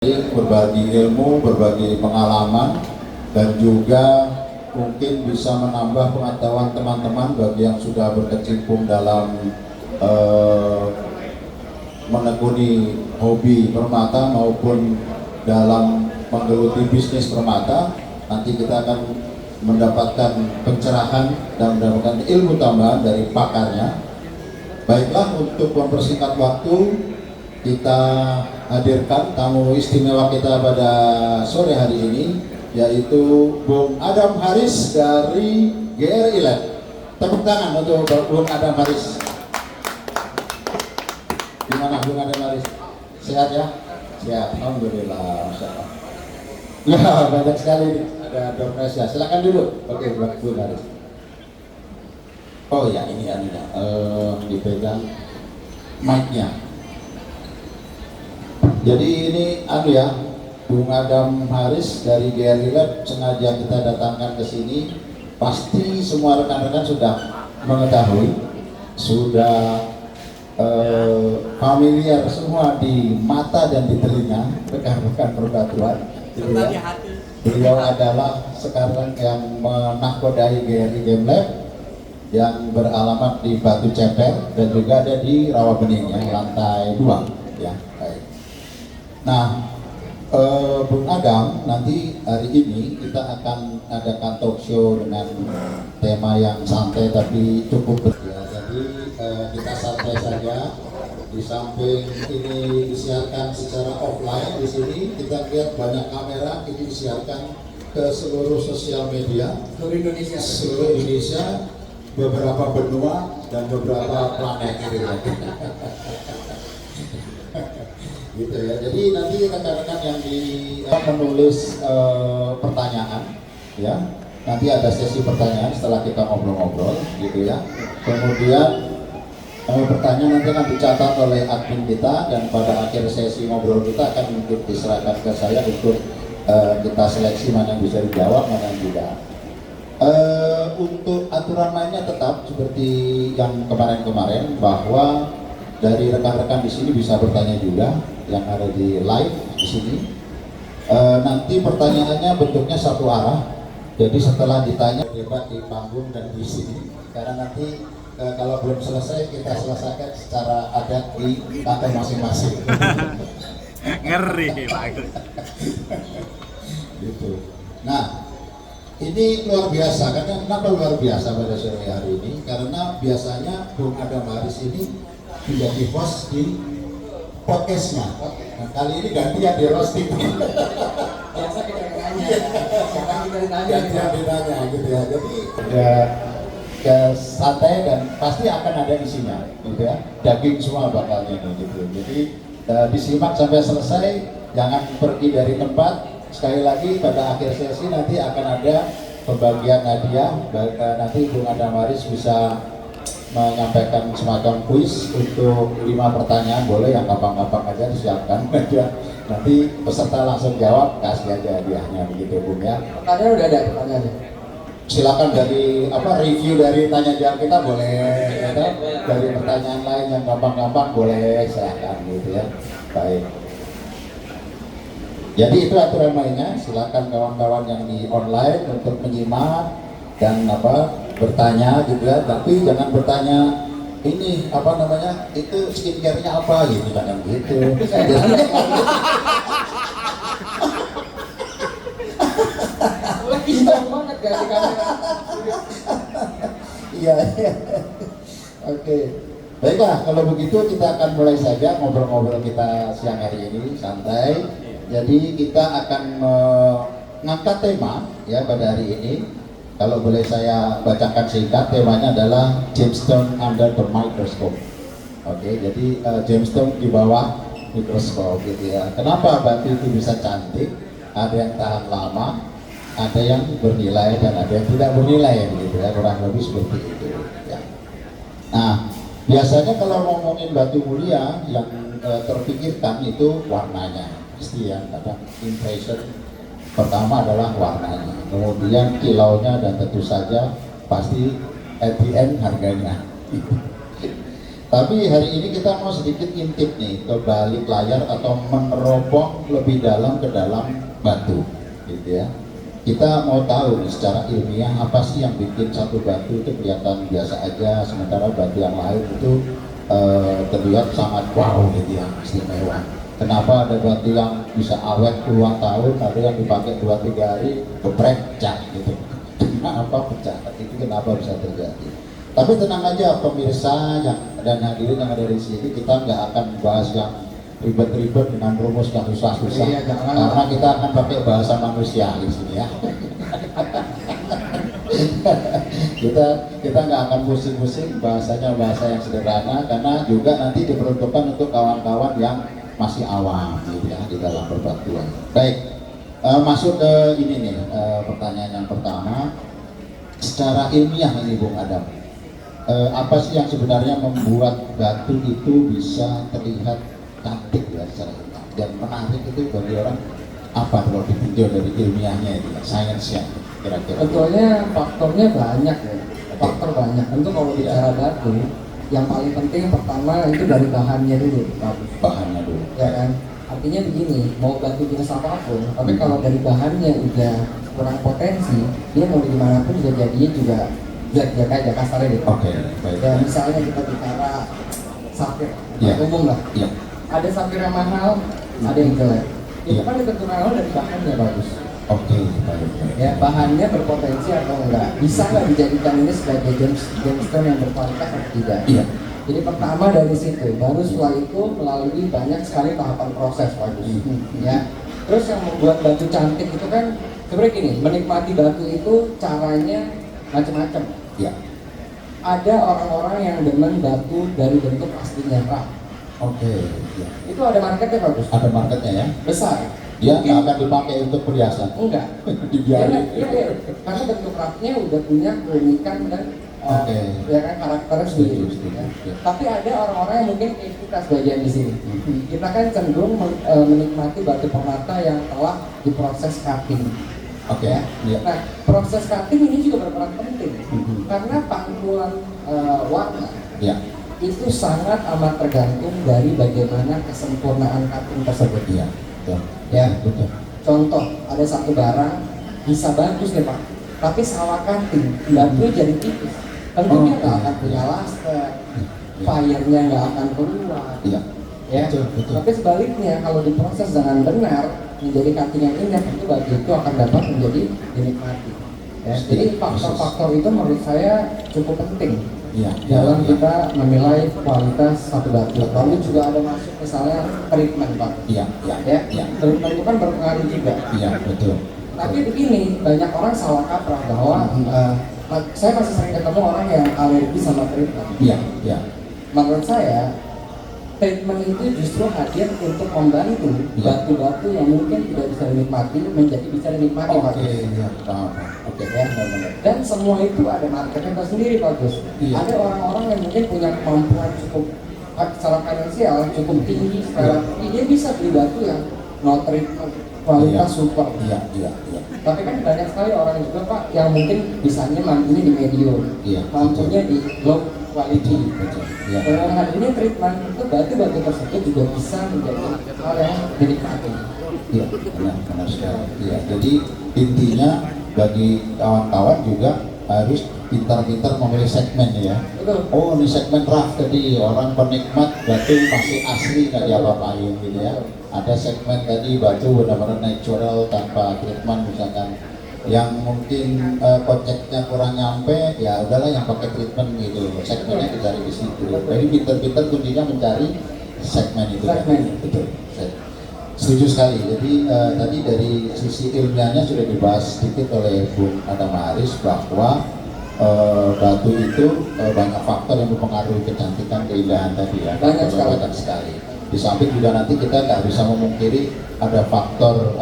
Berbagi ilmu, berbagi pengalaman, dan juga mungkin bisa menambah pengetahuan teman-teman bagi yang sudah berkecimpung dalam menekuni hobi permata maupun dalam menggeluti bisnis permata. Nanti kita akan mendapatkan pencerahan dan mendapatkan ilmu tambahan dari pakarnya. Baiklah, untuk mempersingkat waktu, kita hadirkan tamu istimewa kita pada sore hari ini, yaitu Bung Adam Haris dari GRI Lab. Tepuk tangan untuk Bung Adam Haris. Gimana Bung Adam Haris? Sehat ya? Sehat, alhamdulillah. Ya, banyak sekali ada dompetnya. Silakan dulu. Oke, Bung Haris. Oh ya, ini dipegang mic-nya. Jadi ini Bung Adam Haris dari GRI Lab sengaja kita datangkan ke sini. Pasti semua rekan-rekan sudah mengetahui, sudah familiar semua di mata dan di telinga rekan-rekan perbatuan. Beliau adalah sekarang yang menahkodai GRI Game Lab yang beralamat di Batu Ceper dan juga ada di Rawabening yang lantai 2 ya. Baik. Nah, Bung Adam, nanti hari ini kita akan adakan talk show dengan tema yang santai tapi cukup berbeda. Jadi kita santai saja. Di samping ini disiarkan secara offline di sini, kita lihat banyak kamera. Ini disiarkan ke seluruh sosial media, seluruh Indonesia, beberapa benua dan beberapa planet gitu ya. Jadi nanti rekan-rekan yang menulis pertanyaan ya, nanti ada sesi pertanyaan setelah kita ngobrol-ngobrol gitu ya. Kemudian pertanyaan nanti akan dicatat oleh admin kita dan pada akhir sesi ngobrol kita akan diserahkan ke saya untuk kita seleksi mana yang bisa dijawab, mana yang tidak. Untuk aturan lainnya tetap seperti yang kemarin-kemarin, bahwa dari rekan-rekan di sini bisa bertanya juga yang ada di live di sini. Nanti pertanyaannya bentuknya satu arah, jadi setelah ditanya debat di panggung dan di sini. Karena nanti kalau belum selesai kita selesaikan secara adat di lantai masing-masing. Ngeri Pak. Gitu. Nah, ini luar biasa. Karena kenapa luar biasa pada sore hari ini? Karena biasanya Bung Adam Haris ini menjadi host di podcastnya. Nah, kali ini gantian di roasting. Biasa kita ditanya, sekarang kita ditanya. Gantian ditanya gitu ya. Jadi ada santai dan pasti akan ada isinya, gitu ya. Daging semua bakalnya gitu. Jadi disimak sampai selesai, jangan pergi dari tempat. Sekali lagi pada akhir sesi nanti akan ada pembagian hadiah. Nanti Bung Adam Haris bisa menyampaikan semacam kuis untuk 5 pertanyaan, boleh yang gampang-gampang aja disiapkan aja. Nanti peserta langsung jawab, kasih aja hadiahnya begitu Bung ya. Pertanyaan udah ada pertanyaannya. Silakan dari review dari tanya jawab kita boleh, ya, dari pertanyaan lain yang gampang-gampang boleh, silakan gitu ya. Baik. Jadi itu aturan mainnya. Silakan kawan-kawan yang di online untuk menyimak dan bertanya juga, tapi jangan bertanya ini itu skincare-nya apa gitu, jangan gitu. Lagi senang banget gak di kamera. Iya. Oke. Baiklah, kalau begitu kita akan mulai saja ngobrol-ngobrol kita siang hari ini, santai. Jadi kita akan mengangkat tema ya pada hari ini. Kalau boleh saya bacakan singkat, temanya adalah gemstone under the microscope. Oke, jadi gemstone di bawah mikroskop gitu ya. Kenapa batu itu bisa cantik? Ada yang tahan lama, ada yang bernilai dan ada yang tidak bernilai gitu ya, kurang lebih seperti itu ya. Nah, biasanya kalau ngomongin batu mulia yang terpikirkan itu warnanya. Pasti yang ada impression pertama adalah warnanya, kemudian kilaunya dan tentu saja pasti at the end harganya. Tapi hari ini kita mau sedikit intip nih ke balik layar atau meneropong lebih dalam ke dalam batu, gitu ya. Kita mau tahu nih, secara ilmiah apa sih yang bikin satu batu itu kelihatan biasa aja, sementara batu yang lain itu terlihat sangat wow gitu ya, istimewa. Kenapa ada batu yang bisa awet puluhan tahun, ada yang dipakai 2-3 hari, geprek, pecah gitu. Kenapa pecah? Itu kenapa bisa terjadi? Tapi tenang aja pemirsa dan hadirin yang ada di sini, kita nggak akan bahas yang ribet-ribet dengan rumus yang susah-susah, Iya, jangan. karena kita akan pakai bahasa manusia di sini ya. kita nggak akan pusing-pusing, bahasanya bahasa yang sederhana, karena juga nanti diperuntukkan untuk kawan-kawan yang masih awam gitu ya di dalam perbatuan. Baik, masuk ke ini nih, pertanyaan yang pertama, secara ilmiah ini Bung Adam. Apa sih yang sebenarnya membuat batu itu bisa terlihat cantik ya secara ilmiah dan menarik itu bagi orang? Apa kalau ditinjau dari ilmiahnya itu, sainsnya kira-kira? Sebetulnya faktornya banyak ya, faktor banyak. Tentu kalau bicara batu, yang paling penting pertama itu dari bahannya dulu, Bahannya dulu. ya kan? Artinya begini, mau batu jenis apapun, tapi kalau dari bahannya udah kurang potensi, dia mau dimanapun juga jadinya juga jelek-jelek aja kasarnya gitu. Oke, baik. Ya misalnya kita bicara safir, Iya. umum lah. Iya. Ada safir yang mahal, ada yang jelek. Itu Iya. kan ditentukan dari bahannya bagus. Oke, baik. Ya bahannya berpotensi atau enggak, bisa nggak dijadikan ini sebagai gemstone yang berkualitas atau tidak? Iya. Jadi pertama dari situ, baru setelah itu melalui banyak sekali tahapan proses bagus. Ya. Terus yang membuat batu cantik itu kan sebenarnya gini, menikmati batu itu caranya macam-macam. Iya. Ada orang-orang yang demen batu dari bentuk aslinya rak. Oke. Iya. Itu ada marketnya bagus, Ada marketnya ya? besar. Dia Mungkin- nggak akan dipakai untuk perhiasan. enggak. Dibiarin. Iya. Karena bentuk raknya udah punya keunikan dan Oke. ya kan karakternya sendiri. Setuju, setuju. Ya. Ya. Tapi ada orang-orang yang mungkin kayak kita sebagian di sini. Kita kan cenderung menikmati batu permata yang telah diproses cutting. Oke. Ya. Iya. Nah, proses cutting ini juga berperan penting Mhm. karena pantulan warna Iya. itu sangat amat tergantung dari bagaimana kesempurnaan cutting tersebut. Iya. Betul. Ya. Betul. Contoh, ada satu barang bisa bagus nih Pak, tapi salah cutting, batunya jadi tipis. Tentunya nggak akan punya laster, fire-nya nggak akan keluar. Iya. Ya. Betul, betul. Tapi sebaliknya kalau diproses dengan benar menjadi cutting yang indah, tentu batu itu akan dapat menjadi dinikmati. Ya, jadi faktor-faktor itu menurut saya cukup penting Iya. dalam Iya. kita menilai kualitas satu batu. Lalu juga ada masuk misalnya treatment Pak. Iya. Iya. Ya, Iya. treatment itu kan berpengaruh juga. Iya. Betul. Tapi begini, banyak orang salah kaprah bahwa saya masih sering ketemu orang yang alergi sama treatment. Iya. Iya. Menurut saya, treatment itu justru hadir untuk membantu Iya. batu-batu yang mungkin tidak bisa dinikmati menjadi bisa dinikmati Oke. bagus. Iya. Paham. Oke. Ya. Benar-benar. Dan semua itu ada marketnya tersendiri bagus. Iya. Ada orang-orang yang mungkin punya kemampuan cukup secara finansial cukup tinggi, secara dia bisa beli batu yang no treatment, kualitas Iya. super. Iya. Iya. Iya. Tapi kan banyak sekali orang juga Pak yang mungkin bisanya mampunya di medium, Iya, mampunya di low quality. Betul. Iya. Dengan adanya treatment itu batu-batu tersebut juga bisa menjadi hal yang dinikmati. Iya, benar sekali. Iya, jadi intinya bagi kawan-kawan juga harus pintar-pintar memilih segmen ya. Betul. Oh, ini segmen rough tadi, orang penikmat batu masih asli nggak diapa-apain gitu ya. Ada segmen tadi batu benar-benar natural tanpa treatment misalkan, yang mungkin koceknya kurang nyampe, ya udahlah yang pakai treatment gitu. Segmennya dicari di situ. Jadi pintar-pintar kuncinya mencari segmen itu. Segmen. Betul. Setuju sekali. Jadi tadi dari sisi ilmiahnya sudah dibahas sedikit oleh Bung Adam Haris bahwa batu itu banyak faktor yang mempengaruhi kecantikan, keindahan tadi ya. Banyak sekali. Banyak sekali. Di samping juga nanti kita nggak bisa memungkiri ada faktor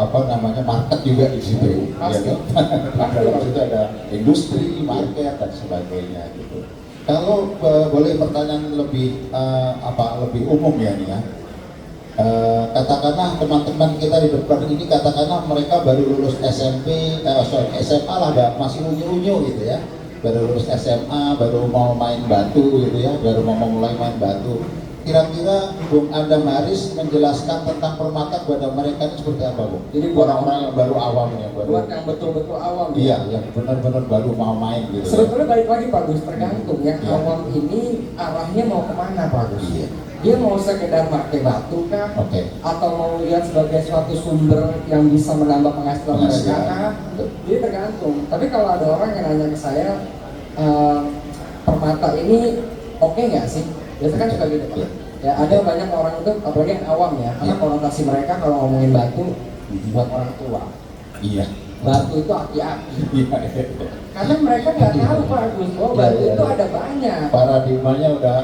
market juga di situ. Pasti. Ya, kan? Dalam situ ada industri, market dan sebagainya gitu. Kalau boleh pertanyaan lebih lebih umum ya nih ya. Katakanlah teman-teman kita di depan ini, katakanlah mereka baru lulus SMP, SMA lah, masih unyu-unyu gitu ya. baru lulus SMA, baru mau main batu gitu ya, baru mau mulai main batu. Kira-kira Bung Adam Haris menjelaskan tentang permata kepada mereka ini seperti apa, Bung? Jadi buat orang-orang yang baru awam ya, buat yang betul-betul awam. Iya, yang benar-benar baru mau main gitu. Sebetulnya balik lagi Pak Gus, tergantung yang Iya. awam ini arahnya mau kemana Pak Gus? Iya. Dia mau sekedar pakai batu kah? Oke. Atau mau lihat sebagai suatu sumber yang bisa menambah penghasilan mereka Penghasilan. kah? Dia tergantung. Tapi kalau ada orang yang nanya ke saya, permata ini oke nggak sih? Biasanya kan suka gitu Pak. Iya. Ya ada banyak orang itu, apalagi yang awam ya, karena Iya. konotasi mereka kalau ngomongin batu buat orang tua. Iya. Batu itu aki-aki. Iya. Karena mereka nggak tahu Pak Agus, bahwa Iya, batu iya, itu iya. ada banyak. Paradigmanya udah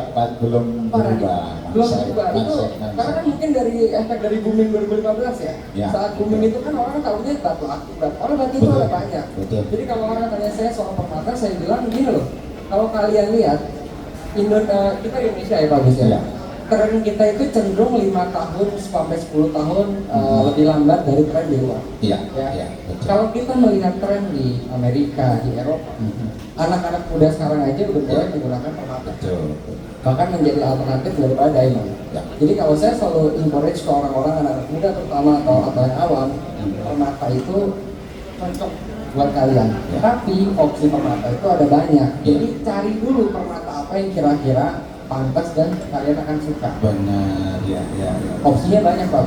belum berubah. Belum Mindset, berubah itu, mindset. karena kan mungkin dari efek dari booming 2015 ya. Ya. Saat booming itu kan orang tahunya batu aktif, orang batu itu Betul. ada banyak. Betul. Jadi kalau orang tanya saya soal permata, saya bilang gini loh, kalau kalian lihat kita Indonesia ya Pak Gus ya. Ya. Tren kita itu cenderung 5 tahun sampai 10 tahun lebih lambat dari tren di luar. Iya. Ya. Iya. Betul. Kalau kita melihat tren di Amerika, di Eropa, anak-anak muda sekarang aja udah mulai menggunakan permata. Betul. Bahkan menjadi alternatif daripada diamond. Ya. Jadi kalau saya selalu encourage ke orang-orang anak muda terutama atau yang awam, permata itu cocok buat kalian. Ya. Tapi opsi permata itu ada banyak. Jadi cari dulu permata apa yang kira-kira pantas dan kalian akan suka. Benar. Iya. Iya. Iya. Opsinya banyak Pak.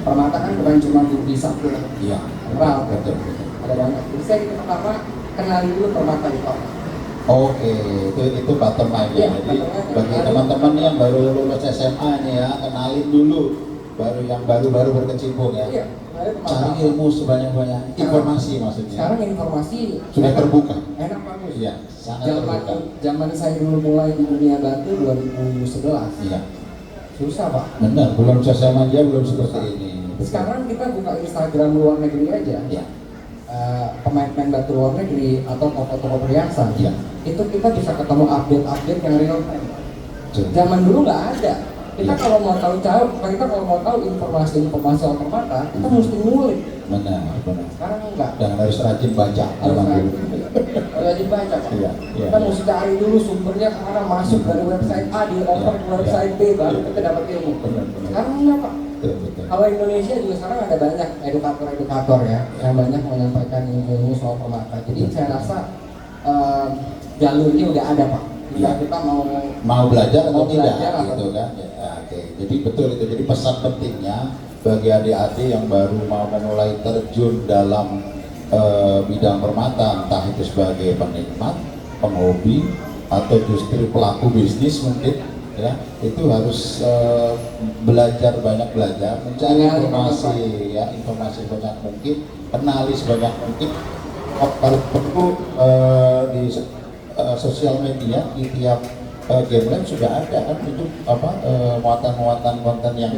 Permata kan bukan cuma budi satu. Iya. Emerald. Betul. Betul. Ada banyak. Jadi saya gitu pertama kenali dulu permata itu apa. Oke, itu bottom line ya. Iya, Jadi bottom line. bagi teman-teman yang baru lulus SMA nih ya, kenalin dulu yang baru berkecimpung ya. Iya, ada permata. Cari ilmu sebanyak-banyak, informasi maksudnya. Sekarang informasi Sudah terbuka. enak bagus. Iya, sangat Zaman terbuka. zaman saya dulu mulai di dunia batu 2011. Iya, Susah Pak. benar. Belum sosial media belum seperti ini. Sekarang kita buka Instagram luar negeri aja. Iya, Pemain-pemain batu luar negeri atau toko-toko perhiasan. Iya. Itu kita bisa ketemu update-update yang real time. betul. Zaman dulu nggak ada. Kita Iya. kalau mau tahu informasi soal permata, kita mesti ngulik. Benar, benar. Sekarang enggak. Dan harus rajin baca zaman dulu. Harus dibaca Pak. Iya, iya. Kita mesti cari dulu sumbernya kemana, masuk dari website A, di oper ke website B, baru kita dapat ilmu. Benar, benar. Sekarang enggak Pak. Betul, betul. Kalau Indonesia juga sekarang ada banyak edukator-edukator ya, yang banyak menyampaikan ilmu soal permata. Jadi saya rasa jalurnya udah ada Pak. Tinggal kita Mau belajar atau Mau tidak belajar atau gitu kan ya, oke. Jadi betul itu, jadi pesan pentingnya bagi adik-adik yang baru mau memulai terjun dalam bidang permata, entah itu sebagai penikmat, penghobi atau justru pelaku bisnis mungkin ya, itu harus belajar, banyak belajar, mencari Kenali informasi ya, informasi banyak mungkin, kenali sebanyak mungkin. Kalau perlu di sosial media di tiap game lab sudah ada kan itu muatan-muatan konten yang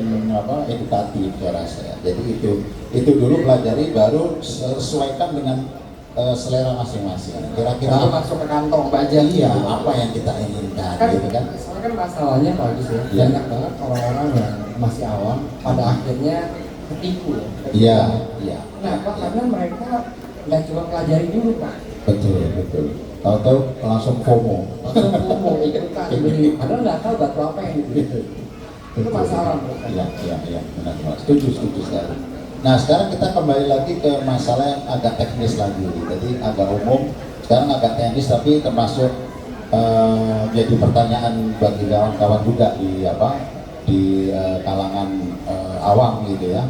edukatif saya rasa ya. Jadi itu dulu pelajari, baru sesuaikan dengan selera masing-masing. Kira-kira Kalau masuk ke kantong baja iya apa yang kita inginkan kan, gitu kan. soalnya kan masalahnya Pak Agus ya, Iya. banyak banget orang-orang yang masih awam pada akhirnya ketipu ya. Iya, iya. Kenapa? Karena mereka nggak cuma pelajari dulu Pak, Betul, betul. Tahu-tahu langsung FOMO. langsung mau ikutan beli, padahal nggak tahu batu apa yang dibeli. Itu masalah menurut saya. Iya, benar. Setuju sekali. Nah, sekarang kita kembali lagi ke masalah yang agak teknis lagi. Jadi agak umum, sekarang agak teknis tapi termasuk jadi pertanyaan bagi kawan-kawan juga di kalangan awam gitu ya.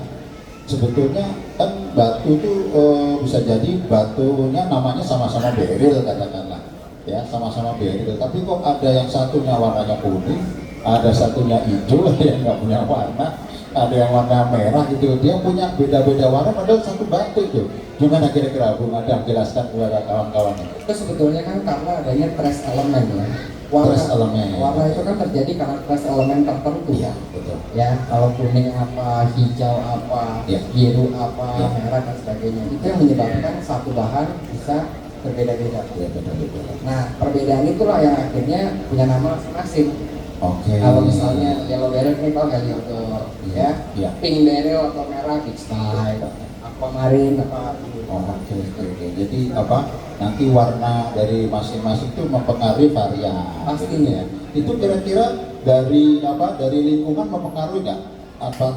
Sebetulnya kan batu itu bisa jadi batunya namanya sama-sama beril katakanlah ya, sama-sama beril, tapi kok ada yang satunya warnanya kuning, ada satunya hijau, ada yang nggak punya warna, ada yang warna merah gitu, dia punya beda-beda warna padahal satu batu itu. Gimana kira-kira Bung Adam jelaskan kepada kawan-kawan? Itu sebetulnya kan karena adanya trace elemen ya. Trace elemen. Warna itu kan terjadi karena trace elemen tertentu. Iya, betul. Ya, kalau kuning apa, hijau apa, Iya. biru apa, Iya. merah dan sebagainya. Itu yang menyebabkan satu bahan bisa berbeda-beda. Iya, betul. Nah, perbedaan itulah yang akhirnya punya nama masing-masing. Oke. Kalau misalnya yellow beryl ini tau nggak gitu, ya. Iya. Pink beryl atau merah big style, aquamarine apa. Oh, oke. Jadi apa? Nanti warna dari masing-masing itu mempengaruhi varian. Pastinya. Itu kira-kira dari apa? Dari lingkungan mempengaruhi nggak? Apa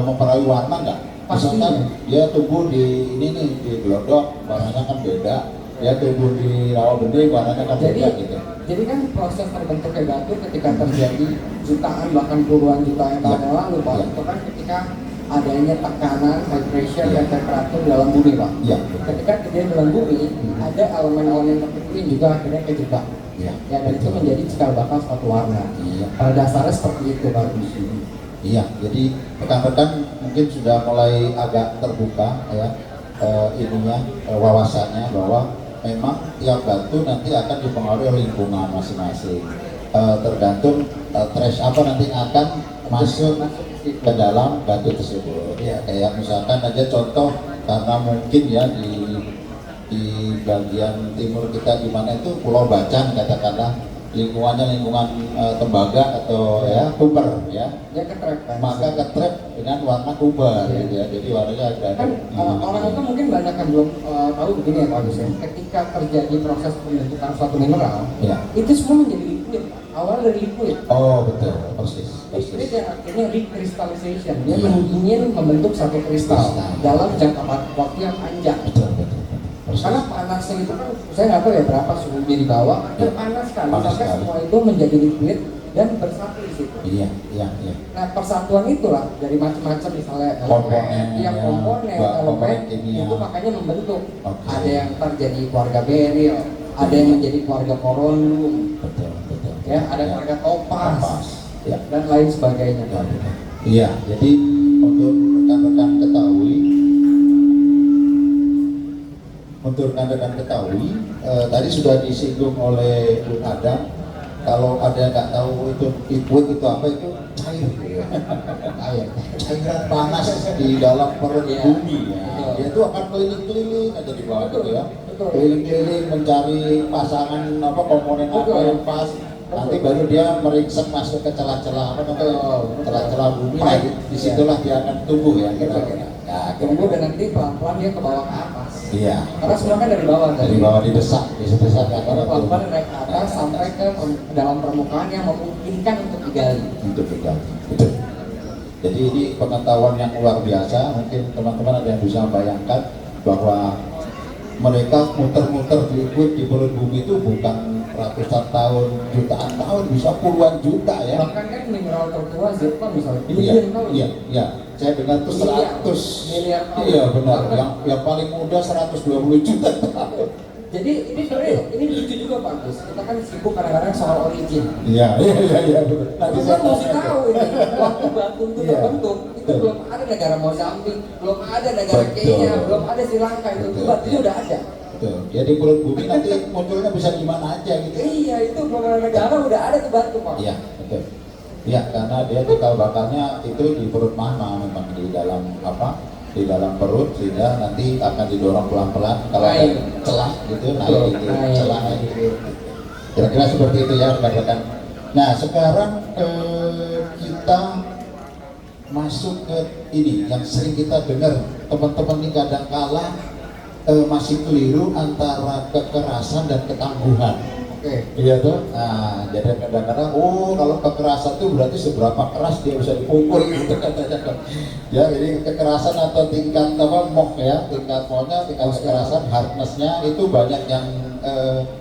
mempengaruhi warna nggak? Pastinya. Misalkan dia tumbuh di ini nih di Glodok, warnanya kan beda. Dia tumbuh di Rawabening, warnanya kan beda gitu. Jadi kan proses terbentuknya batu ketika terjadi jutaan bahkan puluhan juta yang tahun yang lalu, Pak. Iya. Itu kan ketika adanya tekanan, high pressure, Iya. dan temperatur dalam bumi, Pak. Iya. Ketika kejadian dalam bumi, ada elemen-elemen tertentu yang juga akhirnya kejebak. Iya. Ya, dan itu menjadi cikal bakal suatu warna. Iya. Pada dasarnya seperti itu, Pak. Iya, jadi rekan-rekan mungkin sudah mulai agak terbuka ya wawasannya bahwa memang tiap batu nanti akan dipengaruhi oleh lingkungan masing-masing. Tergantung trash apa nanti akan masuk ke dalam batu tersebut. Ya, kayak misalkan aja contoh karena mungkin ya di bagian timur kita di mana itu Pulau Bacan katakanlah lingkungannya lingkungan tembaga atau ya kuber ya. Ya ketrap kan. Maka ketrap dengan warna kuber gitu ya. Jadi warnanya agak Kan orang itu mungkin banyak yang belum tahu begini ya Pak Agus ya. Ketika terjadi proses pembentukan suatu mineral, ya. itu semua menjadi liquid. Awal dari liquid. Oh betul, persis. Liquid yang akhirnya recrystallization. Dia Iya. ingin membentuk satu kristal Kristal. dalam jangka waktu yang panjang. Betul. Persis. Karena panasnya itu kan, saya nggak tahu ya berapa suhunya di bawah, Ya. panas sekali Panas sampai sekali. semua itu menjadi liquid dan bersatu di situ. Iya. Nah persatuan itulah dari macam-macam misalnya Komponen, yang komponen, komponen elemen kimia. itu makanya membentuk. Oke. Ada yang terjadi keluarga beryl, ada yang menjadi keluarga korundum, Betul. ya ada keluarga topas, Ya. dan lain sebagainya. Iya, jadi untuk rekan-rekan ketahui, tadi sudah disinggung oleh Bung Adam, kalau ada yang nggak tahu itu liquid itu apa itu cair, cairan panas di dalam perut Iya. bumi. Ya. Betul. Dia itu akan keliling-keliling aja di bawah gitu ya, Betul. keliling-keliling mencari pasangan apa komponen apa Betul. yang pas. Nanti baru dia meringsek masuk ke celah-celah apa namanya celah-celah bumi. Nah, disitulah dia akan tumbuh ya kira-kira. Ya, Tumbuh dan nanti pelan-pelan dia ke bawah ke atas. Iya. Karena semua kan dari bawah Dari bawah didesak ya, Karena pelan-pelan naik ke atas sampai ke dalam permukaan yang memungkinkan untuk digali. untuk digali. Betul. Jadi ini pengetahuan yang luar biasa. Mungkin teman-teman ada yang bisa membayangkan bahwa mereka muter-muter di perut bumi itu bukan ratusan tahun, jutaan tahun, bisa puluhan juta ya. Bahkan kan mineral tertua zircon misalnya Iya, billion tahun. iya. Saya dengar tuh 100 miliar tahun. Iya benar. Yang paling muda 120 juta tahun. Jadi ini sebenarnya ini lucu juga Pak Gus. Kita kan sibuk kadang-kadang soal origin. Iya. Betul. Nanti Kita saya mesti tanya. tahu ini waktu batu itu Iya. terbentuk itu Betul. belum ada negara Mozambik, belum ada negara Betul. Kenya, belum ada Sri Lanka itu Betul. batunya udah ada. Betul. Jadi perut bumi nanti munculnya bisa di mana aja gitu. Iya itu belum ada negara udah ada tuh batu Pak. Iya, betul. Iya, karena dia cikal bakalnya itu di perut mama memang di dalam apa? Di dalam perut sehingga nanti akan didorong pelan-pelan kalau ada Naik. celah gitu, naik Betul, gitu, naik. celah naik gitu. Kira-kira seperti itu ya rekan-rekan. Nah, sekarang kita masuk ke ini yang sering kita dengar teman-teman ini kadang-kala masih keliru antara kekerasan dan ketangguhan. Oke. Iya tuh. Nah, jadi kadang-kadang kalau kekerasan itu berarti seberapa keras dia bisa dipukul gitu katanya. Ya, jadi kekerasan atau tingkat tingkat kekerasan hardness-nya itu banyak yang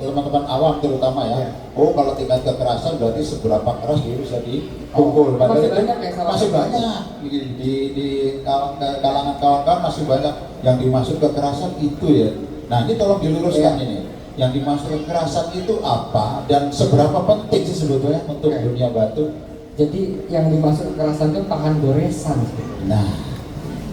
teman-teman awam terutama ya. Kalau tingkat kekerasan berarti seberapa keras dia bisa dipukul. Padahal Masih itu banyak yang salah. masih banyak di kalangan kawan-kawan masih banyak yang dimaksud kekerasan itu ya. Nah, ini tolong diluruskan ini. Yang dimaksud kekerasan itu apa dan seberapa penting sih sebetulnya untuk dunia batu? Jadi yang dimaksud kekerasan itu tahan goresan. Nah,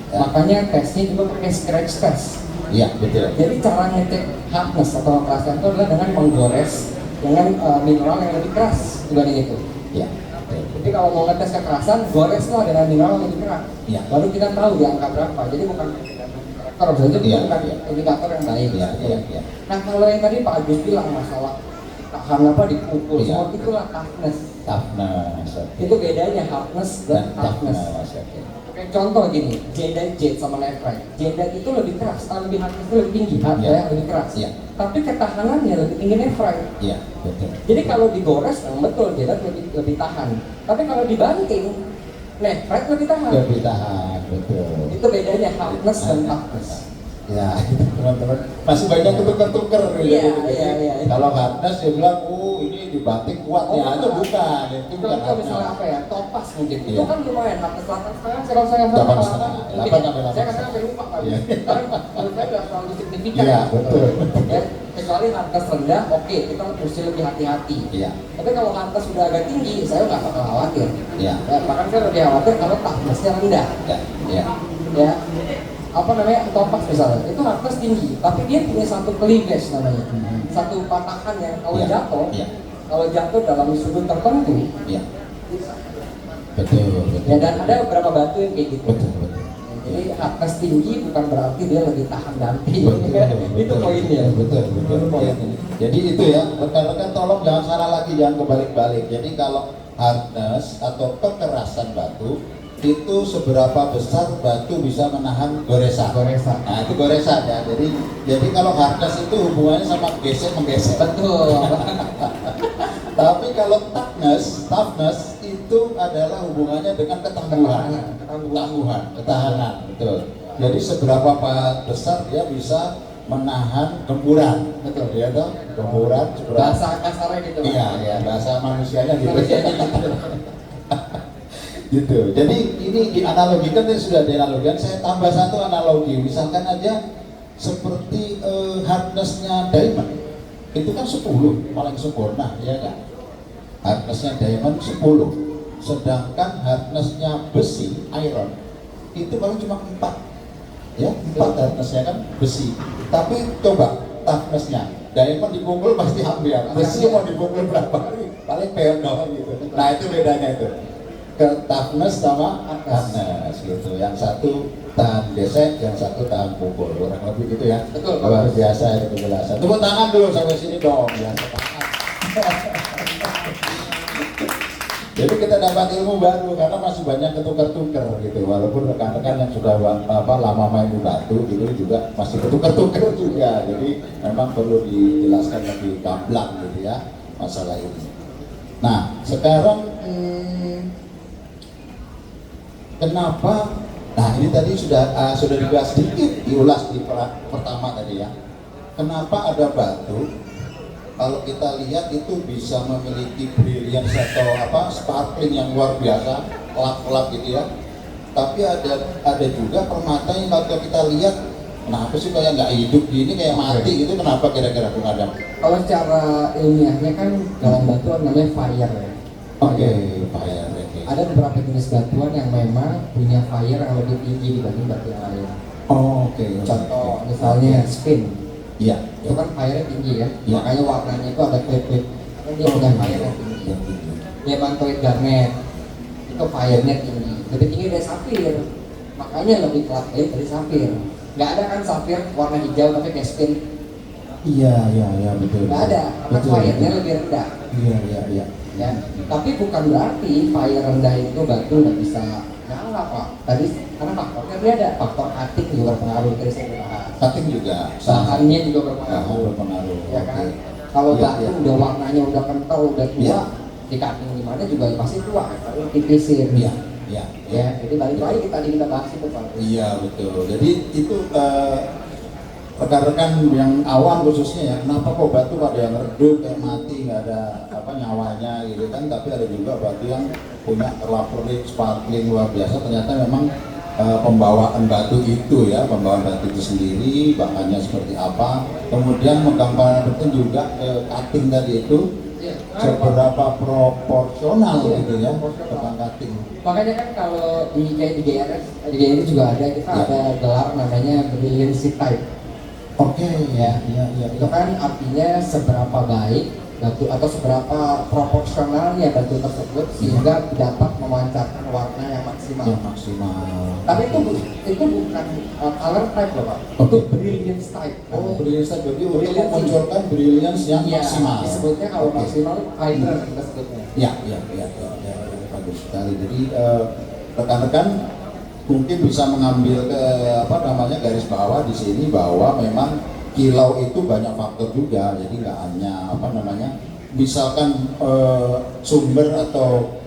ya. Makanya tesnya juga pakai scratch test. Iya betul. Jadi cara ngecek hardness atau kekerasan itu adalah dengan menggores dengan mineral yang lebih keras dibanding itu. Iya. Jadi kalau mau ngetes kekerasan, goreslah dengan mineral yang lebih keras. Iya. Baru kita tahu di angka berapa. Jadi bukan indikator saja, Iya, bukan iya. indikator yang baik. Iya. Nah kalau yang tadi Pak Agus bilang masalah tahan apa dipukul, Iya. semua itulah toughness. Toughness. Oke. Itu bedanya hardness dan toughness. Oke. Oke, contoh gini, Jade sama Left-Right. Jade itu lebih keras, lebih hardness itu lebih tinggi, lebih keras. Iya. Tapi ketahanannya lebih tinggi Left-Right. Iya, betul. Jadi kalau digores, betul Jade lebih tahan. Tapi kalau dibanting, Left-Right lebih tahan. Lebih tahan, betul. Itu bedanya hardness dan toughness. Ya, teman-teman masih banyak tuker-tuker Iya, gitu. iya. Kalau hardness dia bilang, ini dibanting kuat ya, itu bukan. Itu bukan Contoh misalnya hardness. apa ya, topas mungkin. Iya. Itu kan lumayan, hardness 8 setengah, kalau saya nggak Delapan salah, setengah. mungkin Delapan ya. sampai Saya 8 kadang sampai lupa kali. Iya. Karena menurut saya nggak terlalu signifikan. Iya, betul. Ya, kecuali hardness rendah, oke, kita mesti lebih hati-hati. Iya. Tapi kalau hardness sudah agak tinggi, saya nggak bakal khawatir. Iya. Ya, bahkan saya lebih khawatir kalau toughness-nya rendah. Iya. Ya, apa namanya, topas misalnya, itu hardness tinggi, tapi dia punya satu cleavage namanya, satu patahan yang kalau Iya. jatuh, Iya. kalau jatuh dalam sudut tertentu, Iya. Betul, betul. ya dan ada beberapa batu yang kayak gitu. Betul, betul. Jadi hardness tinggi bukan berarti dia lebih tahan damping. Itu poinnya. Betul, betul. Itu poinnya. Jadi itu ya, rekan-rekan tolong jangan salah lagi, jangan kebalik-balik. Jadi kalau hardness atau kekerasan batu itu seberapa besar batu bisa menahan goresan. Goresan. Nah itu goresan ya. Jadi kalau hardness itu hubungannya sama gesek menggesek. Betul. Tapi kalau toughness itu adalah hubungannya dengan ketangguhan, ketahanan, betul. Jadi seberapa besar dia bisa menahan gempuran, Betul. ya toh, gempuran seberapa. Bahasa kasarnya gitu. Iya, ya bahasa manusianya gitu. Manusianya gitu. Gitu. Jadi ini dianalogikan, tadi sudah dianalogikan. Saya tambah satu analogi. Misalkan aja seperti hardness-nya diamond. Itu kan 10 paling sempurna, ya kan? Hardness-nya diamond 10. Sedangkan hardness-nya besi, iron, itu paling cuma 4. Ya, 4 hardness-nya kan besi. Tapi coba toughness-nya diamond dipukul pasti hampir. Besi mau dipukul berapa kali? Paling peot doang gitu. Nah, itu bedanya itu. Ke toughness sama hardness gitu. Yang satu tahan gesek, yang satu tahan pukul. Kurang lebih gitu ya. Betul. Luar biasa itu penjelasan. Tepuk tangan dulu sampai sini dong. Ya, semangat. Jadi kita dapat ilmu baru karena masih banyak ketukar-tukar gitu. Walaupun rekan-rekan yang sudah lama main di batu gitu juga masih ketukar-tukar juga. Jadi memang perlu dijelaskan lebih gamblang gitu ya masalah ini. Nah sekarang kenapa? Nah ini tadi sudah dibahas sedikit, diulas di pertama tadi ya. Kenapa ada batu? Kalau kita lihat itu bisa memiliki brilliance atau sparkling yang luar biasa, kelap-kelap gitu ya. Tapi ada juga permata yang kalau kita lihat, kenapa sih kayak nggak hidup gini, kayak mati gitu? Kenapa kira-kira Bung Adam? Kalau secara ilmiahnya kan dalam batuan namanya fire ya. Oke, fire. Okay. Ada beberapa jenis batuan yang memang punya fire yang lebih tinggi dibanding batu yang lain. Oh, oke. Contoh misalnya spin. Iya. Itu kan fire-nya tinggi ya. Iya. Makanya warnanya itu ada klip-klip. Karena dia punya fire yang tinggi. Yang tinggi. Diamantoid garnet itu fire-nya tinggi. Lebih tinggi dari safir. Makanya lebih kelap dari safir. Nggak ada kan safir warna hijau tapi kayak spin. Iya, betul. Nggak ada. Karena fire-nya lebih rendah. Iya. Ya. Tapi bukan berarti fire rendah itu batu nggak bisa nyala Pak. Tadi karena faktornya dia ada faktor cutting juga berpengaruh dari saya bahas. Cutting juga. Bahannya juga berpengaruh. Berpengaruh. Ya kan? Oke. Kalau Iya, batu iya. udah warnanya udah kental, udah tua, Iya. di cutting gimana juga pasti tua. Kalau tipisin. Iya. Ya, jadi balik lagi kita bahas itu Pak. Iya betul. Jadi itu rekan-rekan yang awam khususnya ya, kenapa kok batu ada yang redup kayak mati nggak ada nyawanya gitu kan? Tapi ada juga batu yang punya kelap-kelip, sparkling luar biasa. Ternyata memang pembawaan batu itu ya, pembawaan batu itu sendiri, bahannya seperti apa. Kemudian menggambarkan juga cutting tadi itu seberapa proporsional gitu ya, tentang cutting. Makanya kan kalau di GRS juga ada, kita Ya. ada gelar namanya brilliancy type. Oke, Ya. iya. Itu kan artinya seberapa baik batu atau seberapa proporsionalnya batu tersebut sehingga dapat memancarkan warna yang maksimal. Yang maksimal. Tapi itu bukan color type loh Pak. Itu brilliance type. Oh, brilliance type. Jadi untuk Brilliance memunculkan brilliance yang Iya, maksimal. disebutnya kalau Oke. maksimal vibrant kita sebutnya. Ya, bagus sekali. Jadi rekan-rekan mungkin bisa mengambil ke garis bawah di sini bahwa memang kilau itu banyak faktor juga. Jadi nggak hanya misalkan sumber atau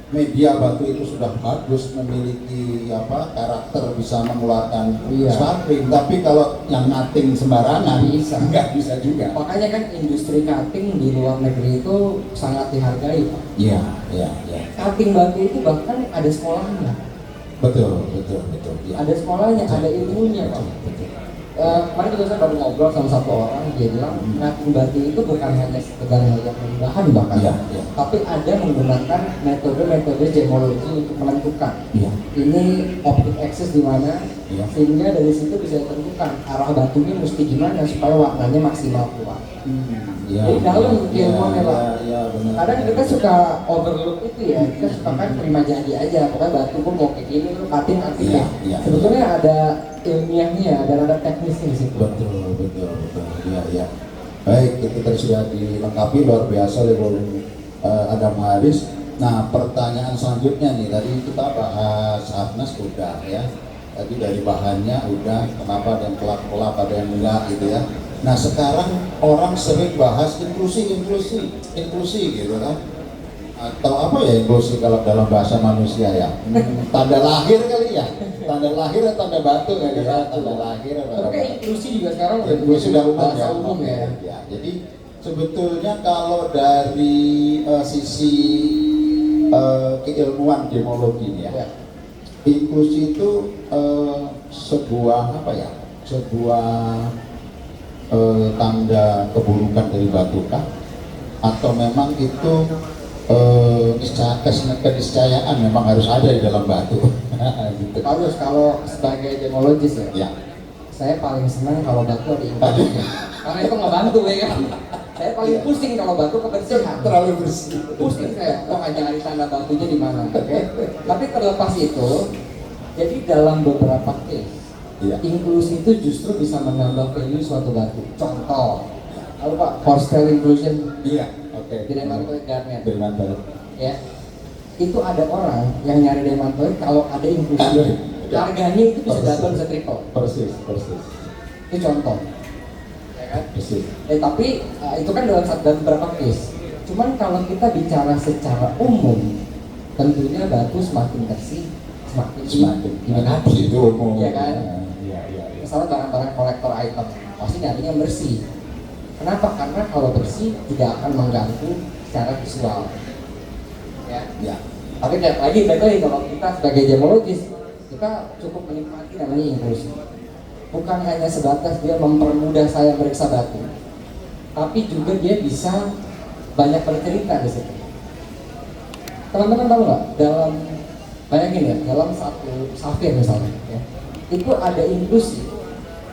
media batu itu sudah bagus, memiliki karakter bisa mengeluarkan sparkling, tapi kalau yang cutting sembarangan nggak bisa juga. Makanya kan industri cutting di luar negeri itu sangat dihargai Pak. Iya. Cutting batu itu bahkan ada sekolahnya. Betul. Ya. Ada sekolahnya, ada ilmunya Pak. Betul. Kemarin juga saya baru ngobrol sama satu orang, dia bilang cutting batu itu bukan hanya sekedar melihat bahan bahkan, Iya. tapi ada menggunakan metode-metode gemologi untuk menentukan Iya. ini optic axis di mana, Iya. sehingga dari situ bisa ditentukan arah batunya mesti gimana supaya warnanya maksimal keluar. Jadi dalam ilmunya Pak. Iya, benar. Kadang kita suka overlook itu ya, kita suka kan terima jadi aja, pokoknya batu pun mau kayak gini, lu cutting Iya. Sebetulnya ada ilmiahnya dan ada teknisnya di situ. Betul. Iya. Baik, itu tadi sudah dilengkapi luar biasa oleh Adam Haris. Nah, pertanyaan selanjutnya nih, tadi kita bahas harness udah ya. Tadi dari bahannya udah, kenapa ada yang kelap-kelap, ada yang enggak gitu ya. Nah, sekarang orang sering bahas inklusi gitu kan. Atau apa ya inklusi kalau dalam bahasa manusia ya? Tanda lahir kali ya? Tanda lahir atau tanda batu kali ya? Tanda lahir atau tanda Tapi batu? inklusi juga sekarang udah Inklusi udah umum bahasa ya? umum ya. Ya, jadi sebetulnya kalau dari sisi keilmuan gemologi nih ya, inklusi itu sebuah tanda keburukan dari batu kah? Atau memang itu keniscayaan memang harus ada di dalam batu? Gitu. Harus, kalau sebagai gemologis ya, Ya. saya paling senang kalau batu ada inklusi. Karena itu ngebantu ya kan. Saya paling pusing kalau batu kebersihan. Terlalu bersih. Pusing saya, kok hanya nyari tanda batunya di mana. Oke. Tapi terlepas itu, jadi dalam beberapa case, Iya. inklusi itu justru bisa menambah value suatu batu. Contoh, lalu Pak, Horsetail inclusion Iya. Oke. di Demantoid Garnet, Demantoid. ya. Itu ada orang yang nyari Demantoid kalau ada inklusi. Harganya itu bisa double, bisa triple. Persis. Itu contoh. Ya kan? Persis. Tapi itu kan dalam beberapa case. Cuman kalau kita bicara secara umum, tentunya batu semakin bersih, semakin diminati. Itu umum. Iya kan? Iya. Misalnya barang-barang kolektor item, pasti nyarinya yang bersih. Kenapa? Karena kalau bersih tidak akan mengganggu secara visual. Ya. Tapi balik lagi kalau kita sebagai gemologis, kita cukup menikmati namanya inklusi. Bukan hanya sebatas dia mempermudah saya meriksa batu, tapi juga dia bisa banyak bercerita di situ. Teman-teman tahu nggak? Bayangin ya, dalam satu safir misalnya, ya, itu ada inklusi.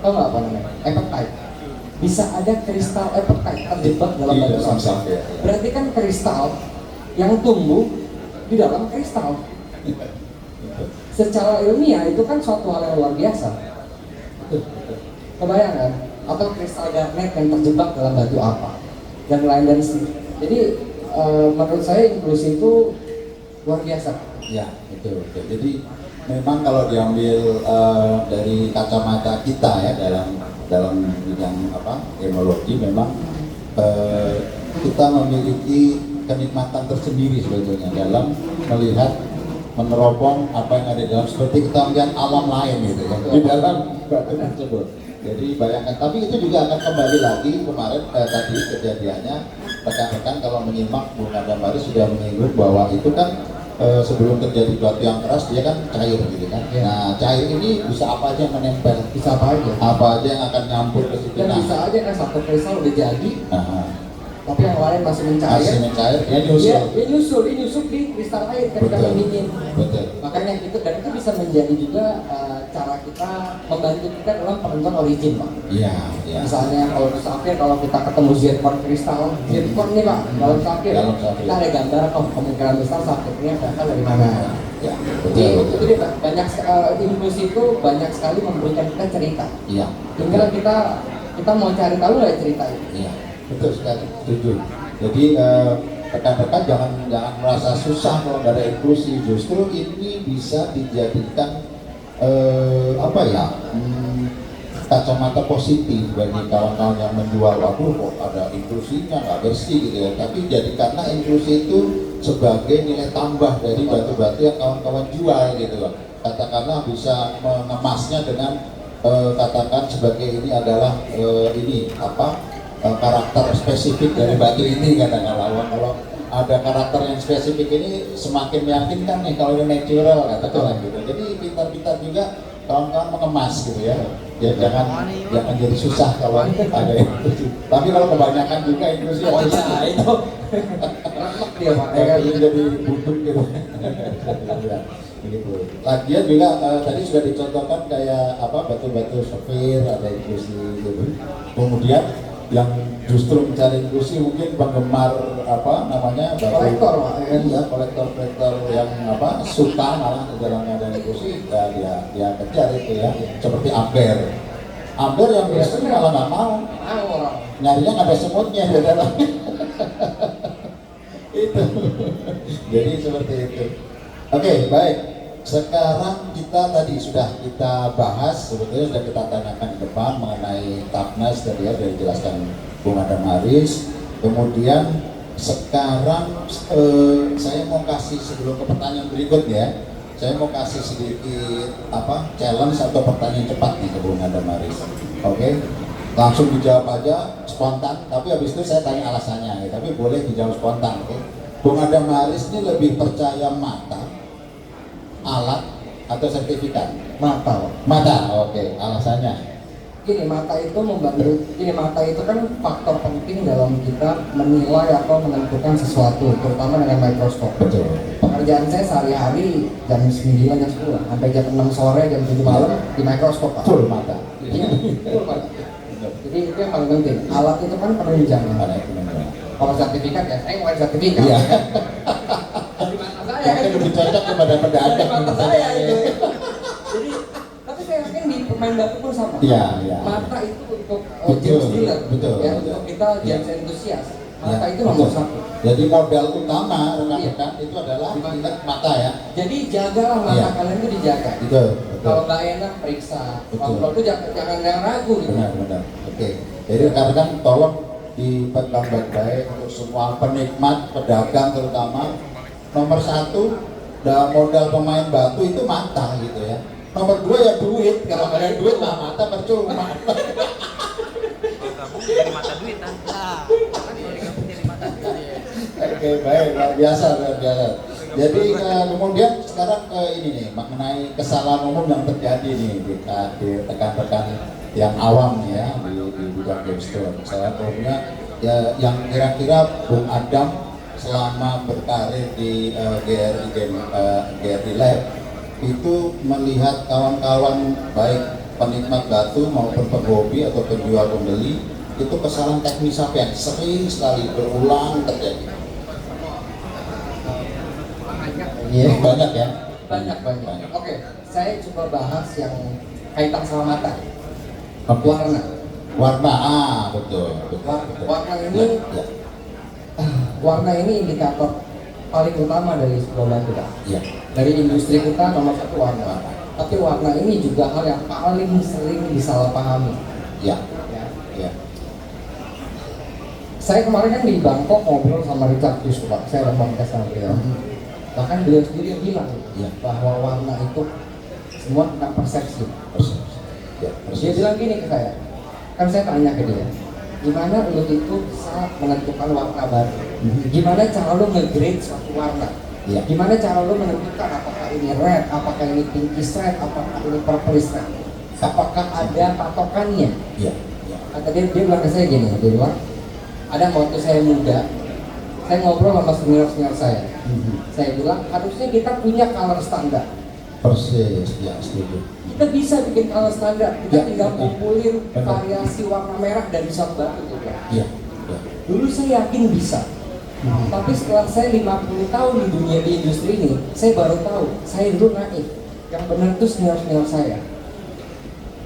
Tahu nggak apa namanya? Apatite. Bisa ada kristal apatite terjebak dalam batu safir. Berarti kan kristal yang tumbuh di dalam kristal. Secara ilmiah itu kan suatu hal yang luar biasa. Kebayang kan? Atau kristal garnet yang terjebak dalam batu apa dan lain dan sebagainya. Jadi menurut saya inklusi itu luar biasa. Ya, betul. Jadi memang kalau diambil dari kacamata kita ya dalam bidang gemologi, memang kita memiliki kenikmatan tersendiri sebetulnya dalam melihat menerobong apa yang ada di dalam, seperti kita melihat alam lain gitu kan di dalam batu tersebut. Jadi bayangkan, tapi itu juga akan kembali lagi kemarin tadi kejadiannya rekan-rekan kalau menyimak Bung Adam Haris sudah menyinggung bahwa itu kan sebelum terjadi batu yang keras dia kan cair gitu kan. Ya. Nah, cair ini bisa apa aja yang menempel, Bisa apa aja. apa aja yang akan nyampur ke situ. Dan bisa aja kan satu kristal udah jadi, tapi yang lain masih mencair. Masih mencair, dia Dia nyusul di kristal air ketika Betul. mendingin. Betul. Makanya itu, dan itu bisa menjadi juga cara kita membantu kita dalam penentuan origin, Pak. Iya, iya. Misalnya kalau di safir, kalau kita ketemu zircon kristal, zircon nih Pak, dalam safir, Dalam safir. kita ada gambar, oh kemungkinan besar safirnya berasal dari mana. Ya, Jadi betul. itu dia, Pak. Banyak inklusi itu banyak sekali memberikan kita cerita. Iya. Tinggal kita mau cari tahu nggak cerita itu. Iya, betul sekali, setuju. Jadi rekan-rekan jangan merasa susah kalau nggak ada inklusi. Justru ini bisa dijadikan apa ya, kacamata positif bagi kawan-kawan yang menjual. Waduh, kok ada inklusinya nggak bersih gitu ya. Tapi jadikanlah inklusi itu sebagai nilai tambah dari batu-batu yang kawan-kawan jual gitu loh. Katakanlah bisa mengemasnya dengan katakan sebagai ini adalah ini apa, karakter spesifik dari batu ini katakanlah. Kalau ada karakter yang spesifik ini semakin meyakinkan nih kalau ini natural katakanlah gitu. Jadi pintar-pintar juga kawan-kawan mengemas gitu ya. Ya jangan jadi susah kalau ada inklusi. Tapi kalau kebanyakan juga inklusi Oh iya, itu remek dia Pak. Ya kan? jadi buduk gitu. Ya, begitu. Lagian juga tadi sudah dicontohkan kayak apa, batu-batu safir ada inklusi gitu. Kemudian yang justru mencari inklusi mungkin penggemar apa namanya, batu Kolektor, Pak, ya kan? ya, kolektor yang apa suka malah ke dalamnya ada inklusi, ya dia kejar itu ya, seperti amber yang bersih malah nggak mau, orang. nyarinya nggak ada semutnya di dalamnya. Itu jadi seperti itu. Oke, baik. Sekarang kita tadi sudah kita bahas, sebetulnya sudah kita tanyakan di depan mengenai Tapnas tadi ya, sudah dijelaskan Bung Adam Haris. Kemudian sekarang saya mau kasih, sebelum ke pertanyaan berikutnya, saya mau kasih sedikit apa challenge atau pertanyaan cepat nih ke Bung Adam Haris. Oke, langsung dijawab aja spontan. Tapi habis itu saya tanya alasannya, ya. Tapi boleh dijawab spontan. Oke, Bung Adam Haris ini lebih percaya mata, alat, atau sertifikat? Mata. Mata, oke. Alasannya? Gini, mata itu membantu. Gini, mata itu kan faktor penting dalam kita menilai atau menentukan sesuatu, terutama dengan mikroskop. Betul. Pekerjaan saya sehari-hari jam 9, jam 10 sampai jam 6 sore, jam 7 malam di mikroskop, Pak. Full mata. Iya, full mata. Jadi itu yang paling penting. Alat itu kan penunjang. Ada itu memang. Kalau sertifikat ya, saya ngeluarin sertifikat. Iya. Dari mata saya kan. Mungkin lebih cocok kepada Dari pedagang. mata saya itu. Jadi, tapi saya yakin di pemain batu pun sama. Iya, iya. Mata itu untuk Betul, James Dealer, betul, ya, betul. untuk kita Iya. James entusias. Mata Ya, itu nomor betul. satu. Jadi modal utama rekan-rekan itu adalah ingat mata ya. Jadi jagalah mata Iya. kalian itu dijaga. Betul, betul. Kalau nggak enak periksa. Betul. Kontrol itu jangan yang ragu gitu. Benar. Oke. Jadi rekan-rekan tolong dipegang baik-baik untuk semua penikmat, pedagang terutama. Nomor satu, modal pemain batu itu mata gitu ya. Nomor dua ya duit. Kalau nggak ada duit mah mata percuma. Gabung jadi mata duit kan. Nah, kan kalau digabung jadi mata duit. Oke, baik, luar biasa. Jadi kemudian sekarang ini nih mengenai kesalahan umum yang terjadi nih di rekan-rekan yang awam nih ya di bidang game store. Kesalahan umumnya ya yang kira-kira Bung Adam selama berkarir di GRI Lab itu melihat kawan-kawan baik penikmat batu maupun penghobi atau penjual pembeli itu kesalahan teknis apa yang sering sekali berulang terjadi? Banyak ya? Banyak. Oke, saya coba bahas yang kaitan sama mata. Oke. Warna, betul. Warna ini, Ya. warna ini indikator paling utama dari sebuah batu, Pak. Ya. Dari industri kita nomor satu warna. Tapi warna ini juga hal yang paling sering disalahpahami. Ya. Ya. Ya. Saya kemarin kan di Bangkok ngobrol sama Richard Hughes, Pak. Saya lembang sama beliau. Bahkan beliau sendiri yang bilang Ya. bahwa warna itu semua tentang persepsi. Persis. Ya, Dia persis. bilang gini ke saya, kan saya tanya ke dia, gimana lu itu bisa menentukan warna batu? Gimana cara lu nge-grade suatu warna? Ya. Gimana cara lu menentukan apakah ini red, apakah ini pinkish red, apakah ini purplish red? Apakah ada patokannya? Ya. Ya. Kata dia bilang ke saya gini, dia bilang, ada waktu saya muda, saya ngobrol sama senior saya. Saya bilang, harusnya kita punya color standar. Persis, ya setuju. Kita bisa bikin color standar, kita Ya, tinggal betul. kumpulin Betul. variasi warna merah dari satu batu gitu ya. Iya, iya. Dulu saya yakin bisa, tapi setelah saya 50 tahun di dunia di industri ini, saya baru tahu, saya dulu naif. Yang benar itu senior-senior saya.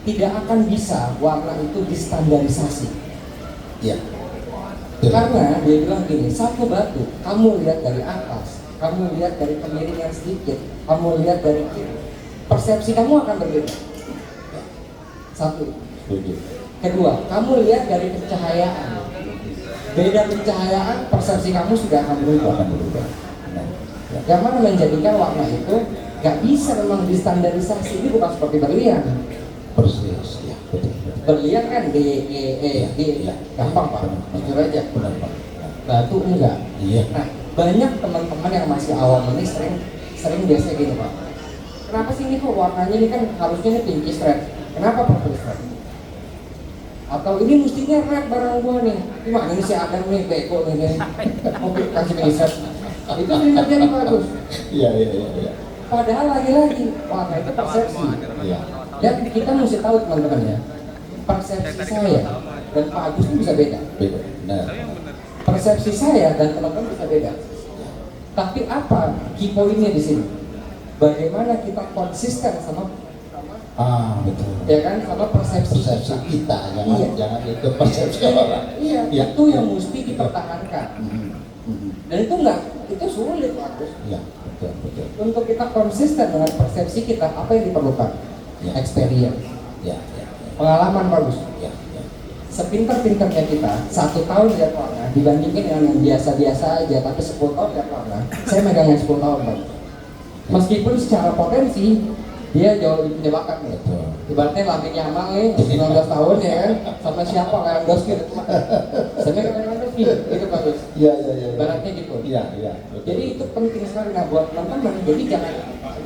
Tidak akan bisa warna itu distandarisasi. Iya. Betul. Karena dia bilang gini, satu batu, kamu lihat dari atas, kamu lihat dari kemiringan sedikit, kamu lihat dari kiri, persepsi kamu akan berbeda. Satu. Setuju. Kedua, kamu lihat dari pencahayaan. Beda pencahayaan, persepsi kamu sudah akan berubah. Akan berubah. Benar. Ya. Yang mana menjadikan warna itu gak bisa memang distandarisasi. Ini bukan seperti berlian. Persis, ya betul. Betul. Berlian kan D, E, E, Ya, D, ya. gampang Pak, Benar, jujur aja. Benar, Pak. Ya. Batu enggak. Iya. Nah, banyak teman-teman yang masih awam ini sering biasa gini Pak. Kenapa sih ini kok warnanya ini kan harusnya ini pinkish red? Kenapa purplish red? Atau ini mestinya red barang gua nih. Gimana ini si Adam nih beko nih. Oke, kasih pinkish red. Itu sering terjadi bagus. Iya, iya, iya, iya. Padahal lagi-lagi warna itu persepsi. Iya. Dan kita mesti tahu teman-teman ya, persepsi saya dan Pak Agus itu bisa beda. Beda. Benar. Persepsi saya dan teman-teman bisa beda. Tapi apa key pointnya di sini? Bagaimana kita konsisten sama Betul. ya kan sama persepsi Persepsi kita, jangan Iya. jangan itu persepsi orang. Iya, Iya. itu yang mesti dipertahankan. Mhm. Mhm. Dan itu sulit Pak Agus. Iya, betul, betul. Untuk kita konsisten dengan persepsi kita, apa yang diperlukan? Ya. Experience, Ya, ya, pengalaman bagus. ya, ya. Sepintar-pintarnya kita, 1 tahun lihat warna dibandingin dengan yang biasa-biasa aja, tapi 10 tahun lihat warna. Saya megang yang 10 tahun Pak. Meskipun secara potensi dia jauh lebih punya bakat nih. Betul. Ibaratnya Lamine Yamal nih, 19 tahun ya kan, sama siapa Lewandowski gitu. Saya megang Lewandowski, itu bagus. Iya, iya, iya. Ibaratnya gitu. Iya, iya. Betul. Jadi itu penting sekali nah buat teman-teman. Jadi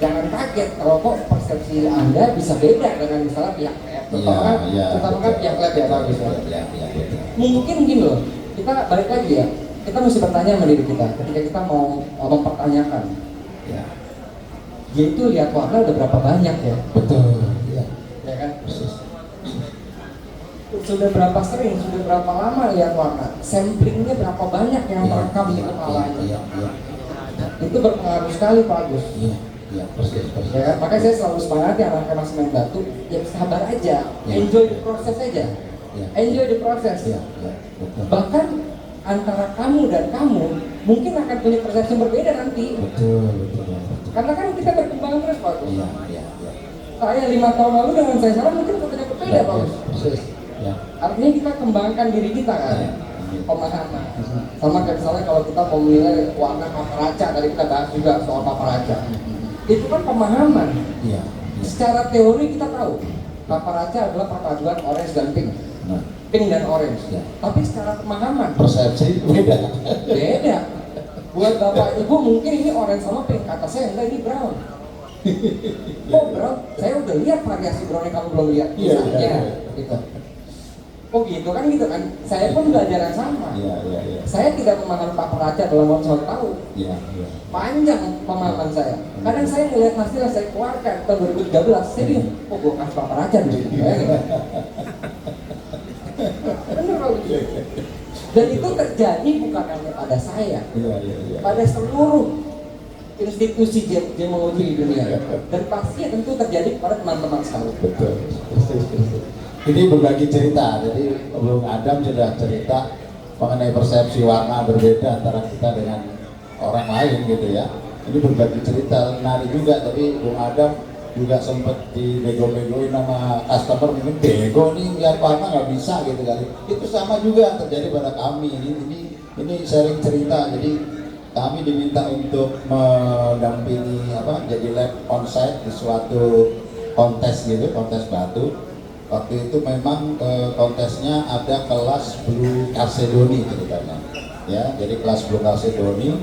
jangan kaget kalau kok persepsi Anda bisa beda dengan misalnya pihak lab. Terutama kan pihak lab ya bagus ya. Iya, iya, betul. Mungkin gini loh, kita balik lagi ya. Kita mesti bertanya sama diri kita ketika kita mau mempertanyakan. Ya. Yaitu lihat warna udah berapa banyak ya, Betul. Iya. ya kan? Persis. Sudah berapa sering, sudah berapa lama lihat warna, samplingnya berapa banyak yang merekam di kepalanya. Iya, iya. Itu berpengaruh sekali Pak Agus. Iya, iya, persis, persis. Ya kan? Makanya saya selalu semangat ya anak-anak masih main batu, ya sabar aja, enjoy the process aja, Iya. enjoy the process. Iya, iya, betul. Bahkan antara kamu dan kamu mungkin akan punya persepsi yang berbeda nanti. Betul, betul, betul. Karena kan kita berkembang terus Pak Agus. Iya, iya, iya. Saya 5 tahun lalu dengan saya sekarang mungkin berbeda berbeda Pak Agus. Persis. Ya. Artinya kita kembangkan diri kita kan, Iya. pemahaman. Sama kayak misalnya kalau kita mau menilai warna paparaca, tadi kita bahas juga soal paparaca. Itu kan pemahaman. Iya. Secara teori kita tahu paparaca adalah perpaduan orange dan pink, Nah, pink dan orange. Iya. Tapi secara pemahaman persepsi beda. beda. Buat bapak ibu mungkin ini orange sama pink, kata saya enggak ini brown. Oh brown, saya udah lihat variasi brown yang kamu belum lihat. Iya, Misalnya, iya, gitu. Oh gitu kan kan. Saya pun belajar yang sama. Iya, iya, iya. Saya tidak memahami paparaca dalam waktu 1 tahun. Iya, iya. Panjang pemahaman saya. Kadang saya melihat hasil yang saya keluarkan tahun 2013, saya bilang, oh gue kasih paparaca dulu. Bener Pak. Dan itu terjadi bukan hanya pada saya, Iya, iya, iya. pada seluruh institusi gemologi di dunia. Dan pasti tentu terjadi kepada teman-teman sekalian. Betul. Persis, persis. Ini berbagi cerita, jadi Bung Adam sudah cerita mengenai persepsi warna berbeda antara kita dengan orang lain gitu ya. Ini berbagi cerita, menarik juga. Jadi Bung Adam juga sempat dibego-begoin sama customer, mungkin bego nih lihat warna nggak bisa gitu kali. Itu sama juga yang terjadi pada kami. Ini sharing cerita. Jadi kami diminta untuk mendampingi jadi lab onsite di suatu kontes gitu, kontes batu. Waktu itu memang kontesnya ada kelas Blue Calcedony ceritanya, ya. Jadi kelas Blue Calcedony.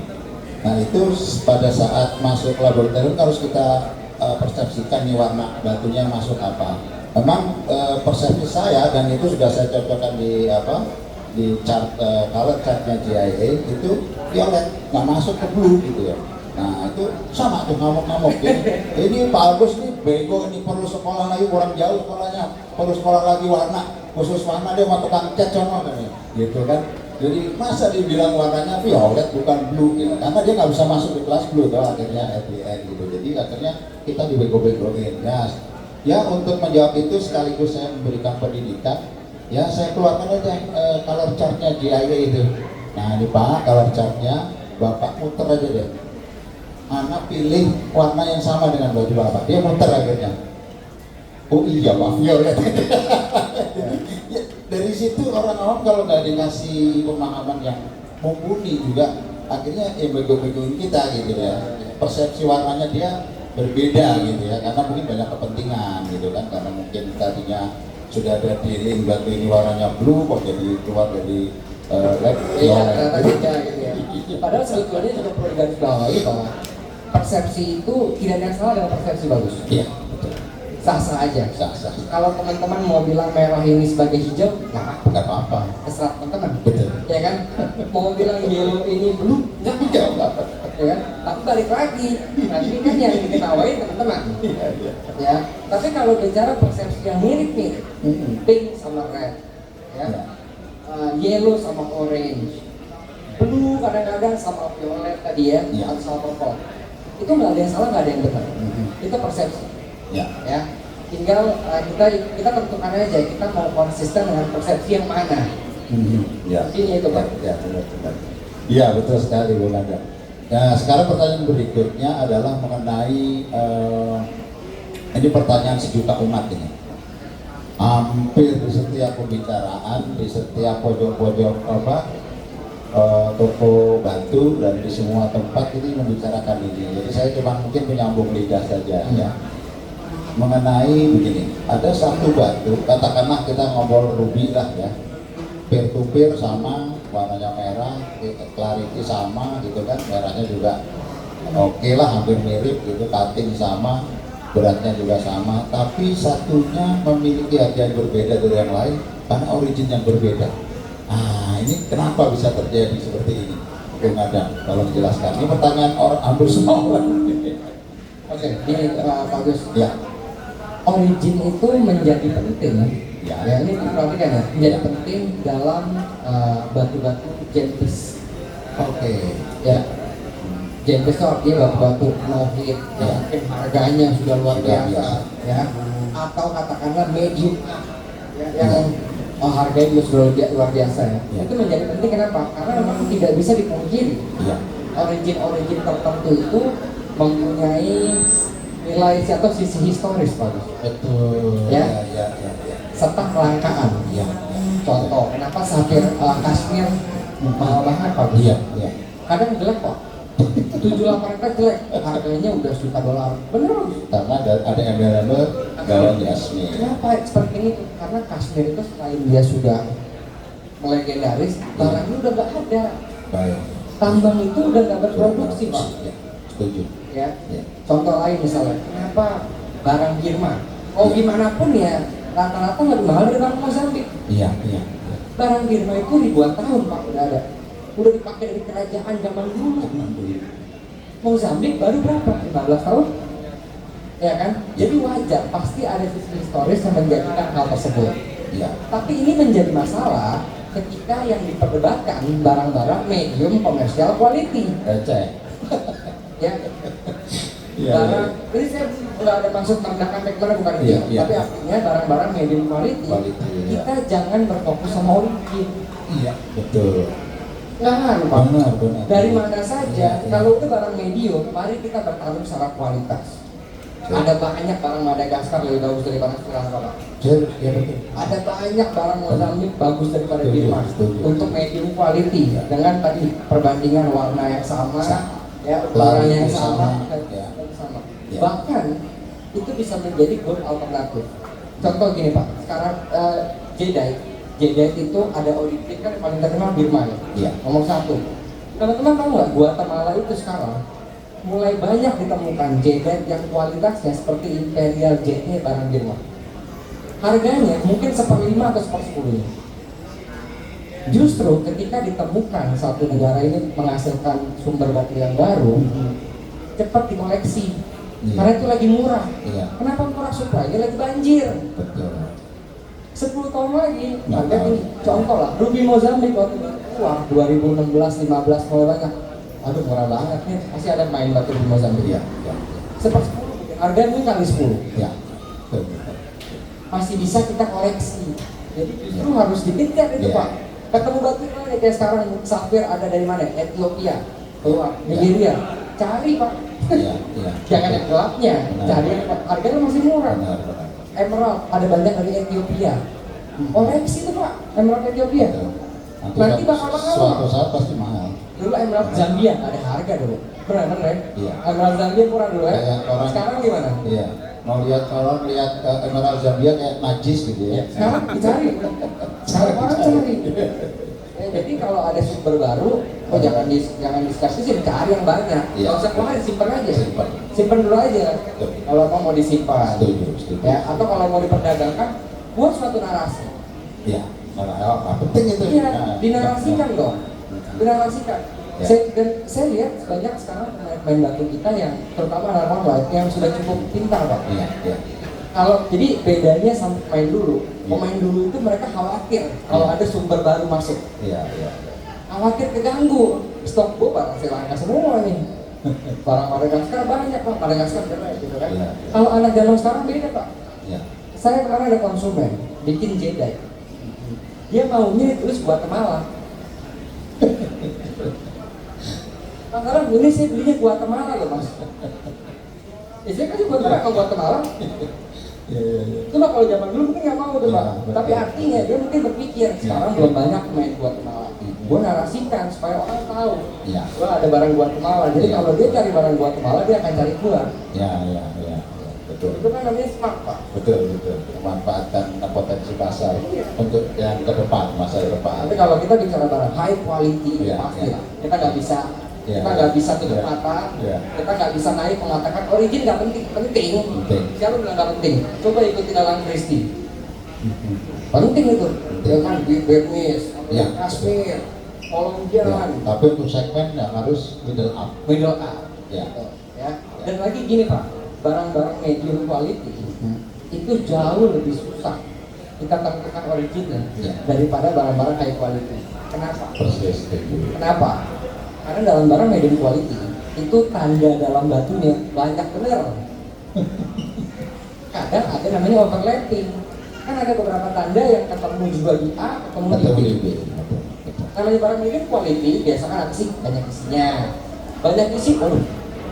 Nah itu pada saat masuk laboratorium harus kita persepsikan nih warna batunya masuk apa. Memang persepsi saya dan itu sudah saya cocokkan di chart color chartnya GIA itu violet, nggak masuk ke blue gitu ya. Nah itu sama tuh ngamuk-ngamuk ya. Ini Pak Agus nih bego, ini perlu sekolah lagi, kurang jauh sekolahnya, perlu sekolah lagi warna, khusus warna dia mau tukang cat cono gitu kan. Jadi masa dibilang warnanya violet bukan blue gitu, karena dia nggak bisa masuk di kelas blue tuh akhirnya FBN gitu. Jadi akhirnya kita dibego-begoin. Ya untuk menjawab itu sekaligus saya memberikan pendidikan. Ya saya keluarkan aja color chartnya GIA itu. Nah ini Pak color chartnya, Bapak muter aja deh. Anak pilih warna yang sama dengan baju Bapak, dia muter akhirnya. Oh iya Pak, violet. Ya, dari situ orang awam kalau nggak dikasih pemahaman yang mumpuni juga akhirnya ya bego-begoin kita gitu ya. Persepsi warnanya dia berbeda gitu ya, karena mungkin banyak kepentingan gitu kan, karena mungkin tadinya sudah ada dealing batu ini warnanya blue kok jadi keluar dari red. Iya, ternyata beda gitu ya. Padahal sebetulnya juga perlu digarisbawahi bahwa persepsi itu tidak ada yang salah dengan persepsi bagus. Iya, betul. Sah-sah aja. Sah-sah. Kalau teman-teman mau bilang merah ini sebagai hijau, nggak apa-apa. terserah teman-teman. Betul. Ya kan? Mau bilang yellow ini blue, nggak apa-apa. Ya kan? Tapi balik lagi, nanti kan yang diketawain teman-teman. Ya. Tapi kalau bicara persepsi yang mirip-mirip, pink sama red, ya, yellow sama orange, blue kadang-kadang sama violet tadi ya, atau sama purple. Itu nggak ada yang salah, nggak ada yang benar. Itu persepsi. Ya. Tinggal kita tentukan aja kita mau konsisten dengan persepsi yang mana. Ya. Intinya itu Pak. Ya, benar. Iya betul sekali Bung Adam. Nah sekarang pertanyaan berikutnya adalah mengenai ini pertanyaan sejuta umat ini. Hampir di setiap pembicaraan, di setiap pojok-pojok toko batu dan di semua tempat ini membicarakan ini. Jadi saya cuma mungkin menyambung lidah saja ya. Mengenai begini, ada satu batu, katakanlah kita ngobrol ruby lah ya, peer to peer sama, warnanya merah, clarity sama gitu kan, merahnya juga oke lah hampir mirip gitu, cutting sama, beratnya juga sama, tapi satunya memiliki harga yang berbeda dari yang lain karena origin yang berbeda. Ah ini kenapa bisa terjadi seperti ini? Bung Adam, tolong jelaskan. Ini pertanyaan orang hampir semua orang. Oke, ini bagus. Ya. Origin itu menjadi penting Ya. ini diperhatikan ya, menjadi penting dalam batu-batu gentis. Oke. Ya, gentis itu artinya batu-batu no-hit, Ya. mungkin harganya sudah luar Sudah biasa, biasa. ya. Atau katakanlah medium, ya, yang harganya juga sudah luar biasa ya. Ya. Itu menjadi penting kenapa? Karena memang tidak bisa dipungkiri. Ya. Origin tertentu itu mempunyai nilai atau sisi historis bagus. Betul. Ya. Ya. Serta kelangkaan. Ya. Contoh, kenapa safir Kashmir mahal banget Pak? Iya. Kadang jelek kok. 78 jelek, harganya udah juta dolar. Bener? Karena ada embel-embel gawan Yasmin. Kenapa seperti ini? Karena Kashmir itu selain dia sudah melegendaris, barangnya udah nggak ada. Baik. Tambang itu udah nggak berproduksi Pak. Ya. Setuju. Ya. Ya. Contoh lain misalnya, kenapa barang Birma? Oh gimana pun ya, rata-rata lebih mahal dari barang Mozambik. Iya. Barang Birma itu ribuan tahun Pak udah ada, udah dipakai dari kerajaan zaman dulu. Mozambik baru berapa? 15 tahun? Ya kan? Jadi wajar, pasti ada sisi historis yang menjadikan hal tersebut. Iya. Tapi ini menjadi masalah ketika yang diperdebatkan barang-barang medium komersial quality. Receh. Ya. Iya. Barang, ini saya nggak ada maksud merendahkan bagaimana bukan itu, Iya. tapi artinya barang-barang medium quality, kita jangan berfokus sama origin. Iya. Betul. Nggak ngaruh Pak. Benar. Dari mana saja, Iya. kalau itu barang medium, mari kita bertarung secara kualitas. Ada banyak barang Madagaskar lebih bagus daripada Sri Lanka Pak. Ya betul. Ada banyak barang Mozambik bagus daripada Setuju, Birma setuju. untuk medium quality dengan tadi perbandingan warna yang sama, ya ukuran yang sama, Ya. sama. Ya. Bahkan itu bisa menjadi gold alternatif. Contoh gini Pak, sekarang Jadeite itu ada olimpik kan yang paling terkenal Birma ya. Iya. Nomor 1. Teman-teman tahu nggak Guatemala itu sekarang mulai banyak ditemukan Jadeite yang kualitasnya seperti Imperial Jade barang Birma. Harganya mungkin 1/5 atau 1/10. Justru ketika ditemukan satu negara ini menghasilkan sumber batu yang baru, cepat dikoleksi. Iya. Karena itu lagi murah. Iya. Kenapa murah? Supply-nya lagi banjir. Betul. 10 tahun lagi, Nggak harga tahu. tinggi. Contoh lah, Ruby Mozambik waktu itu keluar 2016-15 mulai banyak. Aduh murah banget nih, pasti ada main batu Ruby Mozambik. Iya, iya. Seper-10, harganya kali 10. Iya. Betul. Masih bisa kita koleksi. Jadi justru harus dikejar itu Iya. Pak. Ketemu batu mana kayak sekarang safir ada dari mana? Ethiopia, keluar, Nigeria. Cari Pak. Iya, iya. Jangan yang gelapnya, Benar. cari yang harganya masih murah. Benar, benar. Emerald ada banyak dari Ethiopia. Koleksi itu Pak, Emerald Ethiopia. Betul. Nanti bakal suatu saat pasti mahal. Dulu Emerald Zambia ada harga dulu. Benar ya? Iya. Emerald Zambia murah dulu ya. Kayak orang. Sekarang gimana? Iya. Mau lihat orang lihat Emerald Zambia kayak najis gitu ya. Sekarang dicari. Sekarang orang cari. Jadi kalau ada sumber baru, jangan diskusi sih, cari yang banyak. Iya. Kalau usah keluar simpen aja. Simpen. Simpen dulu aja. Betul. Kalau mau disimpan. Setuju, setuju. Ya, atau kalau mau diperdagangkan, buat suatu narasi. Iya. Nah, penting itu. Iya, Nah, dinarasikan dong. Dinarasikan. Ya. Saya lihat banyak sekarang pemain batu kita yang terutama anak-anak light yang sudah cukup pintar Pak. Iya, iya. Kalau jadi bedanya sama pemain dulu. Pemain dulu itu mereka khawatir kalau Iya. ada sumber baru masuk. Iya, iya. Khawatir keganggu. Stok gua barang langka semua nih. Barang Madagaskar banyak Pak, Madagaskar keren gitu kan. Iya, iya. Kalau anak zaman sekarang beda Pak. Iya. Saya kemarin ada konsumen bikin Jedi. Dia maunya ditulis Guatemala. Sekarang ini saya belinya Guatemala loh Mas. Saya kasih Guatemala. Iya, iya, iya. Cuma kalau zaman dulu mungkin nggak mau tuh Pak. Iya, betul. Tapi artinya dia mungkin berpikir sekarang belum banyak main Guatemala. Gue narasikan supaya orang tahu. Iya. Gua ada barang Guatemala. Jadi Iya. kalau dia cari barang Guatemala dia akan cari gua. Iya, iya, iya. Betul. Itu kan namanya smart Pak. Betul, betul. Memanfaatkan potensi pasar untuk yang ke depan, masa depan. Tapi kalau kita bicara barang high quality, Iya, pasti iya. lah. Kita nggak bisa, Iya, kita nggak bisa tutup iya. mata. Iya. Kita nggak bisa naik mengatakan origin nggak penting, penting. Penting. Siapa bilang nggak penting? Coba ikuti Alan Christie. Penting itu. Ya kan di Bernis, Iya. Kashmir, Colombia, Ya, tapi untuk segmen yang harus middle up. middle up. Ya. Gitu, ya. Dan lagi gini Pak, barang-barang medium quality itu jauh lebih susah kita temukan originnya Ya. daripada barang-barang high quality. Kenapa? Persis. Setuju. Kenapa? Karena dalam barang medium quality itu tanda dalam batunya banyak bener. Kadang ada namanya overlapping. Kan ada beberapa tanda yang ketemu juga di A, ketemu di Atau B. di B. Betul, betul. Namanya barang medium quality biasa kan apa sih? Banyak isinya. Banyak isi, waduh,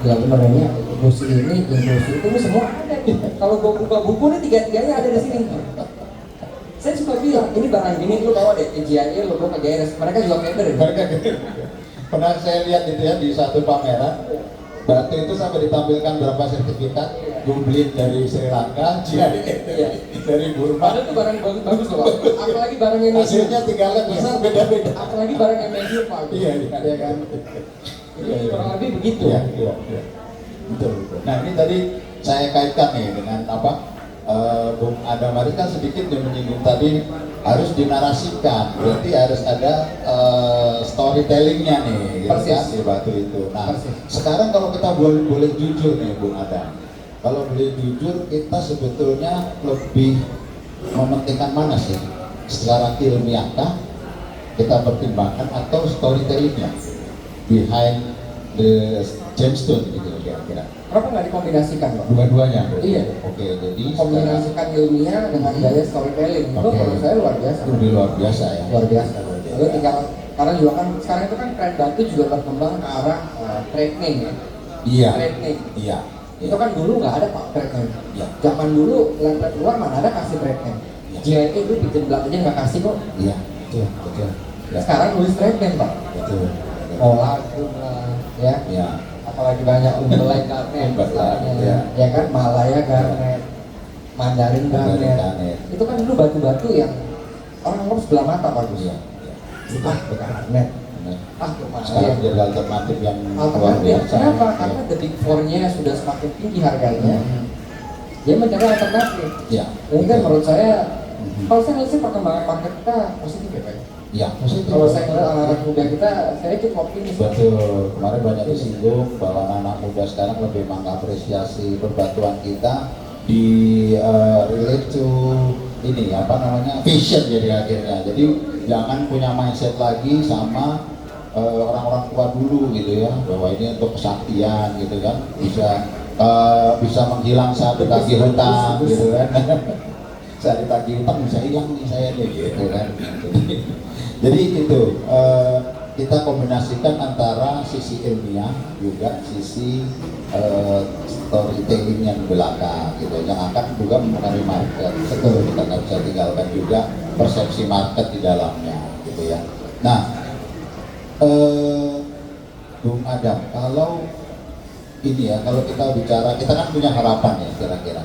gila bener ini industri ini, industri itu semua ada nih. Kalau gua buka buku nih tiga-tiganya ada di sini. Saya suka bilang, ini barang gini lu bawa deh ke GIA, lu bawa ke GRS, mereka juga vendor ya. Mereka gitu. Pernah saya lihat itu ya di satu pameran, batu itu sampai ditampilkan berapa sertifikat, gue beli dari Sri Lanka, Iya. dari Burma. Padahal itu barang bagus loh Pak. Apalagi barang yang medium. Hasilnya tinggalnya besar beda-beda. Apalagi barang yang medium Pak. Iya, iya. Ya kan. Jadi kurang lebih begitu. Iya, iya, iya. Betul, betul. Nah ini tadi saya kaitkan nih dengan apa? Bung Adam Haris kan sedikit dia menyinggung tadi harus dinarasikan, berarti harus ada storytellingnya nih, gitu Persis. kan, di batu itu. Nah, Persis. sekarang kalau kita boleh jujur nih, Bung Adam, kalau boleh jujur kita sebetulnya lebih mementingkan mana sih? Secara ilmiahkah kita pertimbangkan atau storytellingnya behind the gemstone gitu kira-kira? Kenapa nggak dikombinasikan Pak? Dua-duanya. berarti? Iya. Oke, jadi Kombinasikan ilmiah dengan gaya storytelling itu Oke. menurut saya luar biasa. lebih luar biasa ya. Luar biasa. Lalu tinggal karena juga kan sekarang itu kan tren batu juga berkembang ke arah trade name ya. Iya. Trade name. Iya. Itu kan dulu nggak ada Pak trade name. Iya. Zaman dulu lab luar mana ada kasih trade name. Iya. GIA itu bikin belakangnya nggak kasih kok. Iya. Betul. Betul. Ya. Sekarang nulis trade name Pak. Betul. Olah, ya. Ya. Apalagi banyak Umbelai Garnet, Ya. ya kan Malaya Garnet, Mandarin Mandarin Garnet. Garnet. Itu kan dulu batu-batu yang orang ngomong sebelah mata bagus. Iya. Ah, Garnet. Benar. Ah, Sekarang lumayan. jadi alternatif yang luar Alternatif. biasa. Kenapa? Ya. Karena the big four-nya sudah semakin tinggi harganya. Dia mencari alternatif. Ya. Ini kan menurut saya, Mhm. kalau saya lihat sih perkembangan market kita positif ya Pak. Ya, positif. Kalau saya ngeliat anak muda kita, saya cukup optimis. Betul, kemarin banyak disinggung bahwa anak muda sekarang lebih mengapresiasi perbatuan kita di relate to ini apa namanya vision jadi akhirnya. Jadi jangan punya mindset lagi sama orang-orang tua dulu gitu ya, bahwa ini untuk kesaktian gitu kan, bisa menghilang saat ditagih hutang gitu kan. Saat ditagih hutang bisa hilang nih saya nih gitu kan. Jadi itu kita kombinasikan antara sisi ilmiah juga sisi storytelling yang belakang gitu, yang akan juga mempengaruhi market. Betul, kita nggak bisa tinggalkan juga persepsi market di dalamnya gitu ya. Nah, Bung Adam, kalau ini ya, kalau kita bicara, kita kan punya harapan ya kira-kira.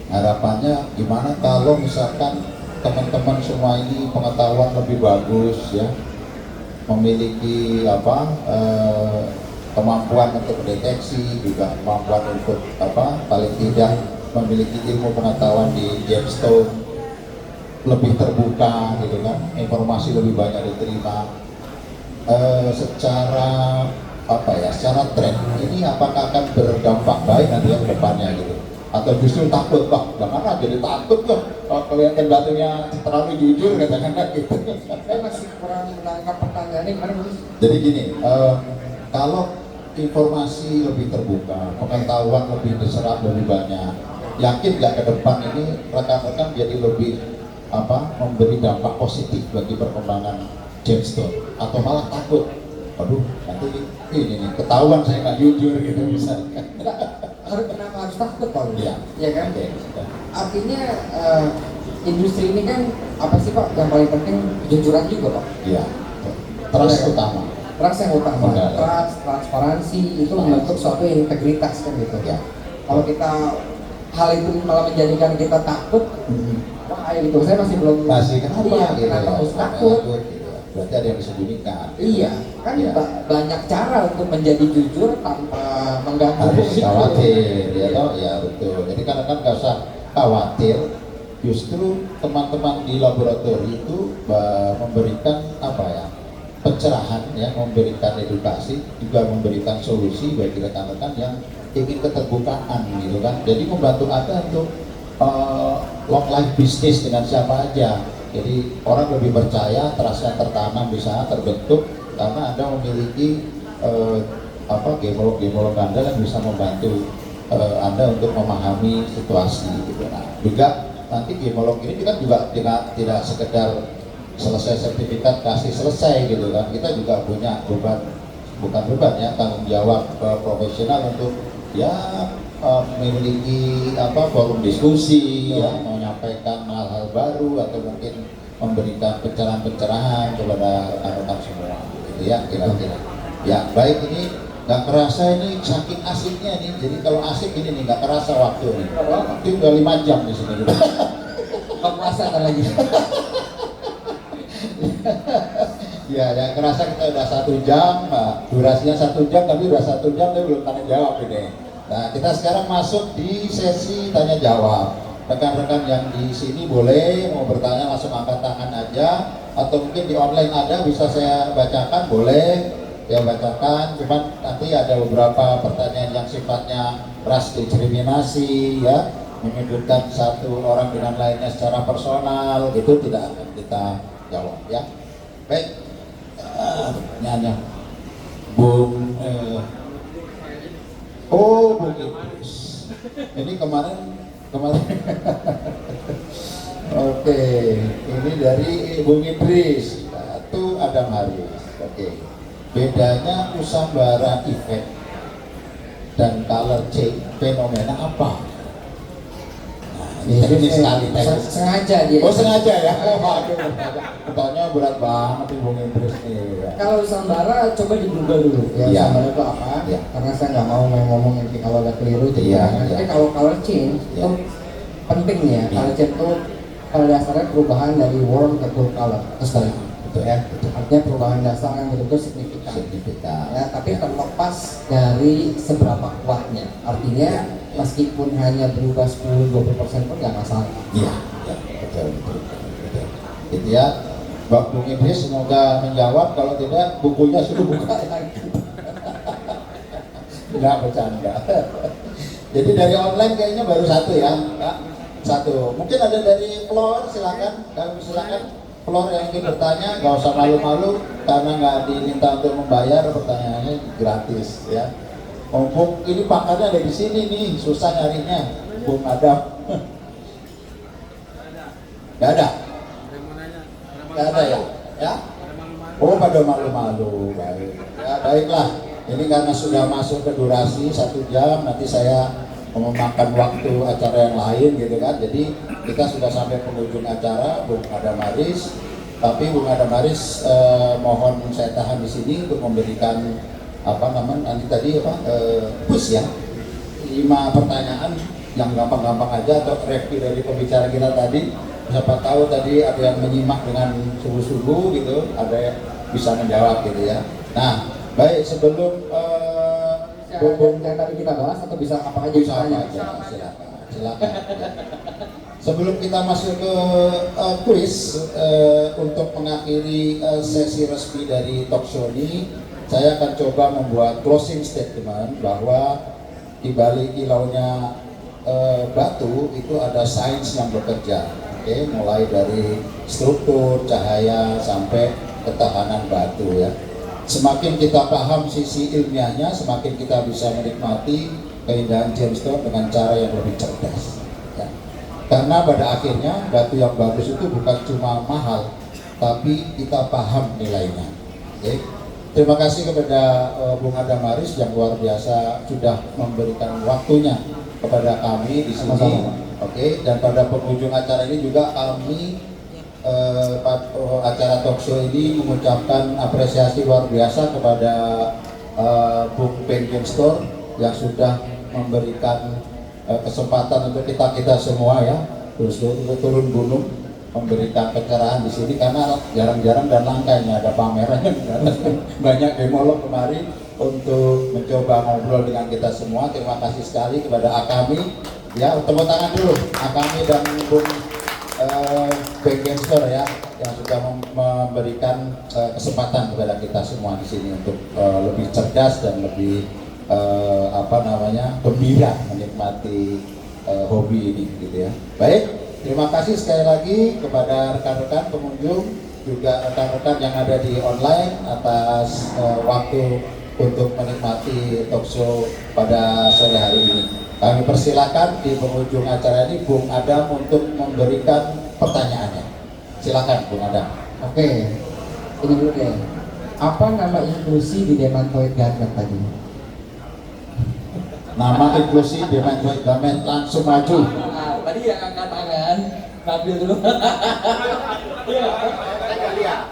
Harapannya gimana kalau misalkan teman-teman semua ini pengetahuan lebih bagus ya, memiliki kemampuan untuk mendeteksi, juga kemampuan untuk paling tidak memiliki ilmu pengetahuan di gemstone lebih terbuka gitu kan, informasi lebih banyak diterima secara secara tren ini, apakah akan berdampak baik nanti ke depannya gitu, atau justru takut, jangan jadi takut loh kalau kelihatan batunya terlalu jujur katakanlah gitu. Saya masih kurang menangkap pertanyaannya gimana, Gus? Jadi gini, kalau informasi lebih terbuka, pengetahuan lebih diserap lebih banyak, yakin nggak ke depan ini rekan-rekan jadi lebih memberi dampak positif bagi perkembangan gemstone, atau malah takut, aduh nanti ini nih ketahuan saya nggak jujur gitu misalnya. Kenapa harus takut kalau Iya. Ya kan? Oke. Artinya industri ini kan apa sih Pak? Yang paling penting kejujuran juga Pak. Iya. Trust Iya. utama. Trust yang utama. Benar. Trust, transparansi itu membentuk suatu integritas kan gitu. Ya. Kalau kita hal itu malah menjadikan kita takut, wah gitu. Saya masih belum. Kenapa Iya, gitu kenapa ya? harus takut? Gitu. Berarti ada yang disembunyikan. Iya, kan Iya. banyak cara untuk menjadi jujur tanpa mengganggu. Harus khawatir ya toh, ya betul. Jadi kan nggak usah khawatir, justru teman-teman di laboratorium itu memberikan pencerahan ya, memberikan edukasi, juga memberikan solusi bagi rekan-rekan yang ingin keterbukaan gitu kan. Jadi membantu Anda untuk long life business dengan siapa aja. Jadi orang lebih percaya, trust yang tertanam bisa terbentuk karena Anda memiliki gemolog-gemolog Anda yang bisa membantu Anda untuk memahami situasi gitu. Nah, juga nanti gemolog ini kan juga tidak sekedar selesai sertifikat kasih selesai gitu kan. Kita juga punya bukan beban ya, tanggung jawab profesional untuk ya memiliki forum diskusi ya, menyampaikan hal-hal baru atau mungkin memberikan pencerahan-pencerahan kepada rekan-rekan semua gitu ya, kira-kira. Ya baik, ini nggak kerasa ini saking asiknya nih. Jadi kalau asik ini nih nggak kerasa waktu nih. Waktu udah 5 jam di sini. Nggak puasa kan lagi. Ya, yang kerasa kita udah 1 jam, durasinya 1 jam, tapi udah 1 jam tapi belum tanya jawab ini. Nah, kita sekarang masuk di sesi tanya jawab. Rekan-rekan yang di sini boleh mau bertanya langsung angkat tangan aja, atau mungkin di online ada bisa saya bacakan, boleh ya bacakan. Cuman nanti ada beberapa pertanyaan yang sifatnya ras diskriminasi ya, menyudutkan satu orang dengan lainnya secara personal, gitu tidak akan kita jawab ya. Baik, pertanyaannya Bung Bung Idris. Ini kemarin Oke, ini dari Bung Idris. Itu Adam Haris. Oke. Bedanya Usambara effect dan color change fenomena apa? Ini sekali sengaja dia. Oh sengaja ya? Aduh, pertanyaan berat banget nih Bung Idris nih. Kalau Usambara coba di Google dulu ya, Iya. Usambara itu apa? Iya. Karena saya nggak mau ngomong nanti kalau ada keliru jadi Iya, jangan. iya. Tapi kalau color change Iya. itu penting ya. Iya. Color change itu pada dasarnya perubahan dari warm ke cool color. Terus balik. Betul ya. Artinya perubahan dasar yang betul-betul signifikan. Signifikan. Ya, tapi terlepas dari seberapa kuatnya. Artinya meskipun hanya berubah 10-20% pun nggak masalah. Iya, ya, betul. Gitu ya. Bung Idris semoga menjawab, kalau tidak bukunya sudah buka lagi. Nggak bercanda. Jadi dari online kayaknya baru satu ya, Pak. Satu. Mungkin ada dari floor, silakan. Kami silakan floor yang ingin bertanya, nggak usah malu-malu karena nggak diminta untuk membayar, pertanyaannya gratis ya. Mumpung ini pakarnya ada di sini nih, susah nyarinya, Bung Adam. Nggak ada. Nggak ada ya? Ya? Oh, pada malu-malu. Baik. Ya, baiklah. Ini karena sudah masuk ke durasi 1 jam, nanti saya memakan waktu acara yang lain gitu kan. Jadi kita sudah sampai penghujung acara, Bung Adamaris. Tapi Bung Adamaris mohon saya tahan di sini untuk memberikan apa namanya nanti tadi push ya. 5 pertanyaan yang gampang-gampang aja atau review dari pembicara kita tadi. Siapa tahu tadi ada yang menyimak dengan sungguh-sungguh gitu, ada yang bisa menjawab gitu ya. Nah, baik sebelum yang tadi kita bahas atau bisa apa aja bisa ditanya? aja, silakan. Sebelum kita masuk ke kuis untuk mengakhiri sesi resmi dari talk show ini, saya akan coba membuat closing statement bahwa di balik kilaunya batu itu ada sains yang bekerja. Oke, mulai dari struktur, cahaya, sampai ketahanan batu ya. Semakin kita paham sisi ilmiahnya, semakin kita bisa menikmati keindahan gemstone dengan cara yang lebih cerdas ya. Karena pada akhirnya batu yang bagus itu bukan cuma mahal, tapi kita paham nilainya. Oke. Terima kasih kepada Bung Adamaris yang luar biasa sudah memberikan waktunya kepada kami di sini. Sama-sama. Oke, dan pada penghujung acara ini juga kami acara talk show ini mengucapkan apresiasi luar biasa kepada Bung Ben Gemstone yang sudah memberikan kesempatan untuk kita semua ya, terus turun gunung memberikan pencerahan di sini karena jarang-jarang dan langka ini ada pameran banyak demolog kemarin untuk mencoba ngobrol dengan kita semua. Terima kasih sekali kepada Akami ya, tepuk tangan dulu Akami dan Bung Ben Gemstone ya yang sudah memberikan kesempatan kepada kita semua di sini untuk lebih cerdas dan lebih gembira menikmati hobi ini gitu ya. Baik, terima kasih sekali lagi kepada rekan-rekan pengunjung juga rekan-rekan yang ada di online atas waktu untuk menikmati talk show pada sore hari ini. Kami persilakan di penghujung acara ini Bung Adam untuk memberikan pertanyaannya. Silakan Bung Adam. Oke, ini dulu deh. Apa nama inklusi di Demantoid Garnet tadi? Nama inklusi Demantoid Garnet langsung maju. Nah, tadi yang angkat tangan, ngambil dulu.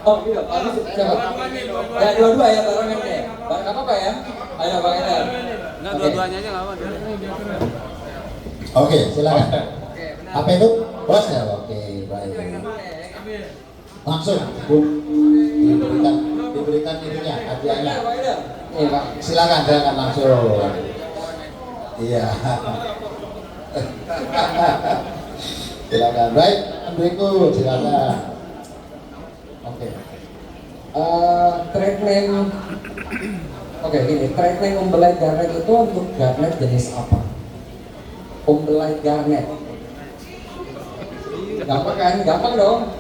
Oh gitu, habis coba. Ya dua-dua ya barengan deh. Gak apa-apa ya? Ayo Bang Eder. Enggak, dua-duanya aja nggak apa-apa. Oke, silakan. Apa itu? Bos ya? Oke, baik. Langsung Bung diberikan ininya, hadiahnya. Iya Pak. Silakan langsung. Iya. Silakan. Baik, berikut silakan. Oke. Trade name. Oke, gini, trade name Umbellite Garnet itu untuk garnet jenis apa? Umbellite Garnet. Gampang kan? Gampang dong.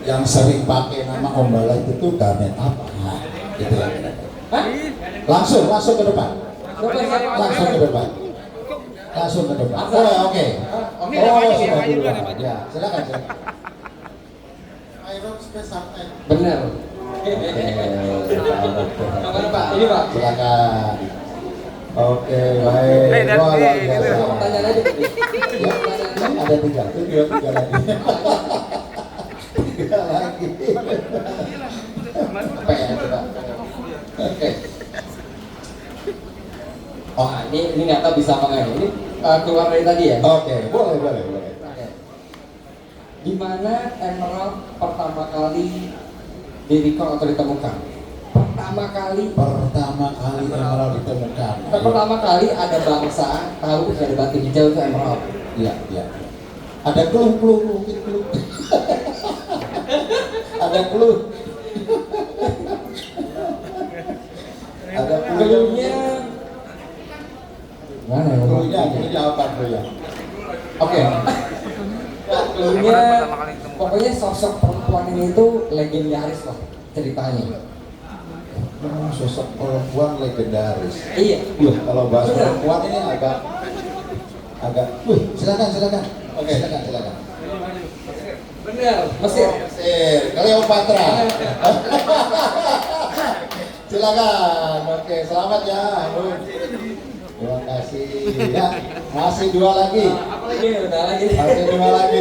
Yang sering pakai nama Umbellite itu garnet apa? Nah, gitu ya. Hah? Langsung ke depan. Coba siapa? Langsung ke depan. Langsung ke depan. Langsung. Oh, oke. Oke. Oh, sudah dulu. Ya, silakan. Benar. Mana Pak? Ini Pak. Silakan. Oke, baik. Wah, luar biasa. Pertanyaan aja. Ya, ada tiga lagi. Tiga lagi. Apa ya coba? Oke. Oh, Nah, ini nggak tahu bisa apa nggak nih. Ini keluar dari tadi ya. oke, boleh. Oke. Di mana emerald pertama kali di-record atau ditemukan? Pertama kali emerald ditemukan. Pertama kali ada bangsa tahu ada batu hijau itu emerald. Iya. Ada clue. Ada clue. Ada Clue-nya mana ya? Clue-nya apa clue-nya? Oke. Clue-nya pokoknya sosok perempuan ini tuh legendaris lah ceritanya. Sosok perempuan legendaris. Iya. Kalau bahas perempuan ini agak. Silakan. Oke, silakan. Benar. Mesir. Cleopatra. Silakan. Oke, selamat ya. Terima kasih. Ya, masih 2 lagi. Apa lagi? Udah lagi. Masih 2 lagi.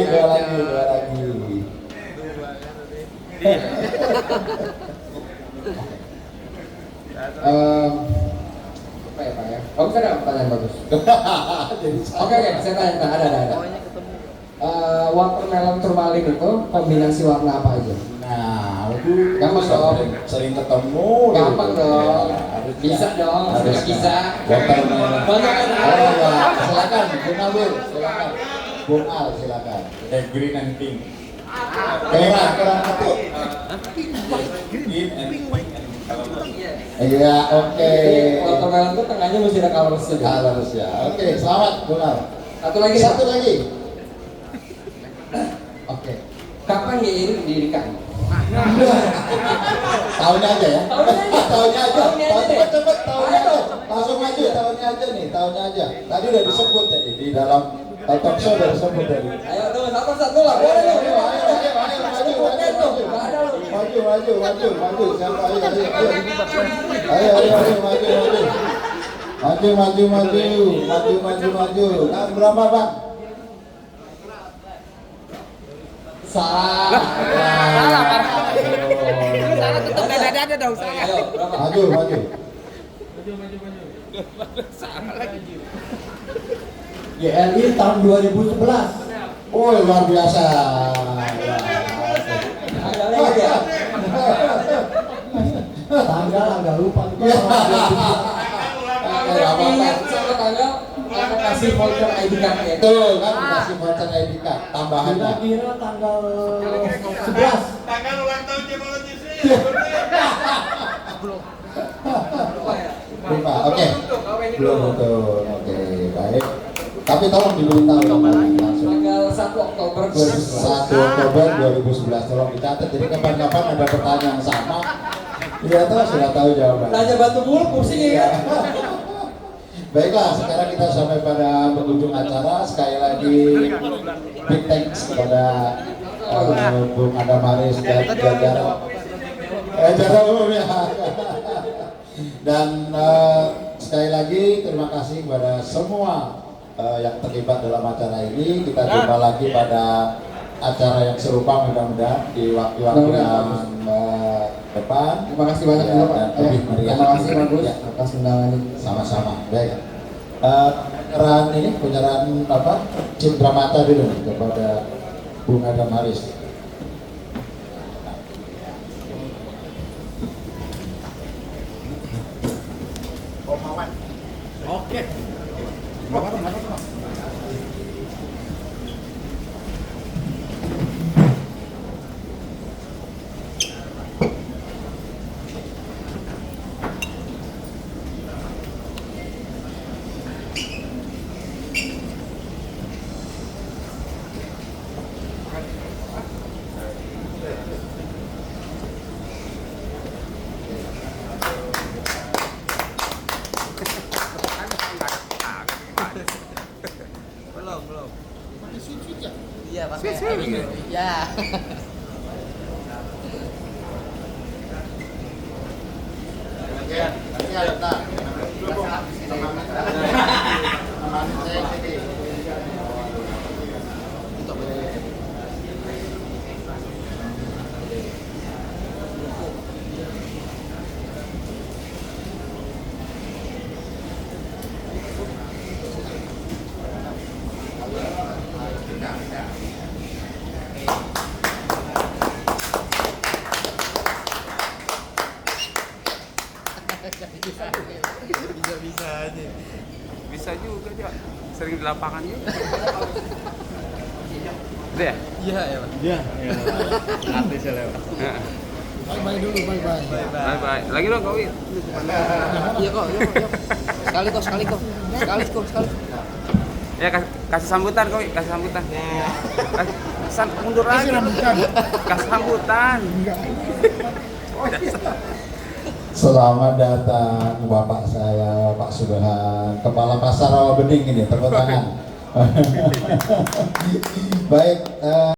Apa ya Pak ya? Bagus ada pertanyaan bagus. Oke, saya tanya. Ada. Pokoknya ketemu. Watermelon turmalin itu kombinasi warna apa aja? Nah, Gampang dong. sering ketemu. Gampang dong. Bisa dong. Harus Bisa. Watermelon. Banyak kan? Oh ya, silakan Bung Alwil, silakan. Bung Al, silakan. Green and pink. Kurang satu. Green and pink. Iya, oke. Watermelon itu tengahnya mesti ada colors juga. Colors ya. Oke, selamat Bung Al. Satu lagi. Satu Pak. lagi. Oke. Kapan GRI didirikan? Tahunnya aja ya. Tahunnya aja. Cepet tahunnya aja. Langsung maju tahunnya aja nih, tahunnya aja. Tadi udah disebut tadi di dalam talk show udah disebut tadi. Ayo tuh satu lah. Boleh dong. Maju. Siapa? Ayo, maju. Nah, berapa Bang? Salah. Salah tetap dada dong saya. Ayo, berapa? Maju. Salah lagi. GRI tahun 2011. Oh, luar biasa. Agak lagi ya. Tanggal agak lupa. Kalau ingat sama tanggal, akan kasih voucher ID card ya. Tuh kan dikasih voucher ID card tambahannya. Kira-kira tanggal 11. Tanggal ulang tahun Jamal Jisi. Lupa. Oke. Belum betul. Oke, baik. Tapi tolong diberitahu langsung. Tanggal 1 Oktober 2011. 1 Oktober 2011 tolong dicatat. Jadi kapan-kapan ada pertanyaan yang sama, sudah tahu jawabannya. Tanya batu mulu pusing ya. Baiklah, sekarang kita sampai pada penghujung acara. Sekali lagi big thanks kepada Bung Adam Haris dan jajaran umumnya. Dan sekali lagi terima kasih kepada semua yang terlibat dalam acara ini. Kita jumpa lagi pada acara yang serupa mudah-mudahan di waktu-waktu yang depan. Terima kasih banyak Ya, juga Pak. dan lebih meriah. Terima kasih bagus Ya. atas undangan ini. Sama-sama. Baik. Penyerahan apa? Cindra mata dulu kepada Bung Adam Haris. Oke. Belum. Iya, pakai. Ya. Bisa aja. Bisa juga ya. Sering di lapangan juga. Udah ya? Iya, ya, Pak. Ya. Artis Bye dulu, bye. Bye bye. Lagi dong kau. Iya kok, yuk. Sekali kok. Ya kasih sambutan kau, kasih sambutan. Mundur lagi. Kasih sambutan. Selamat datang Bapak saya, Pak Subhan, Kepala Pasar Rawabening ini, tepuk tangan. Baik.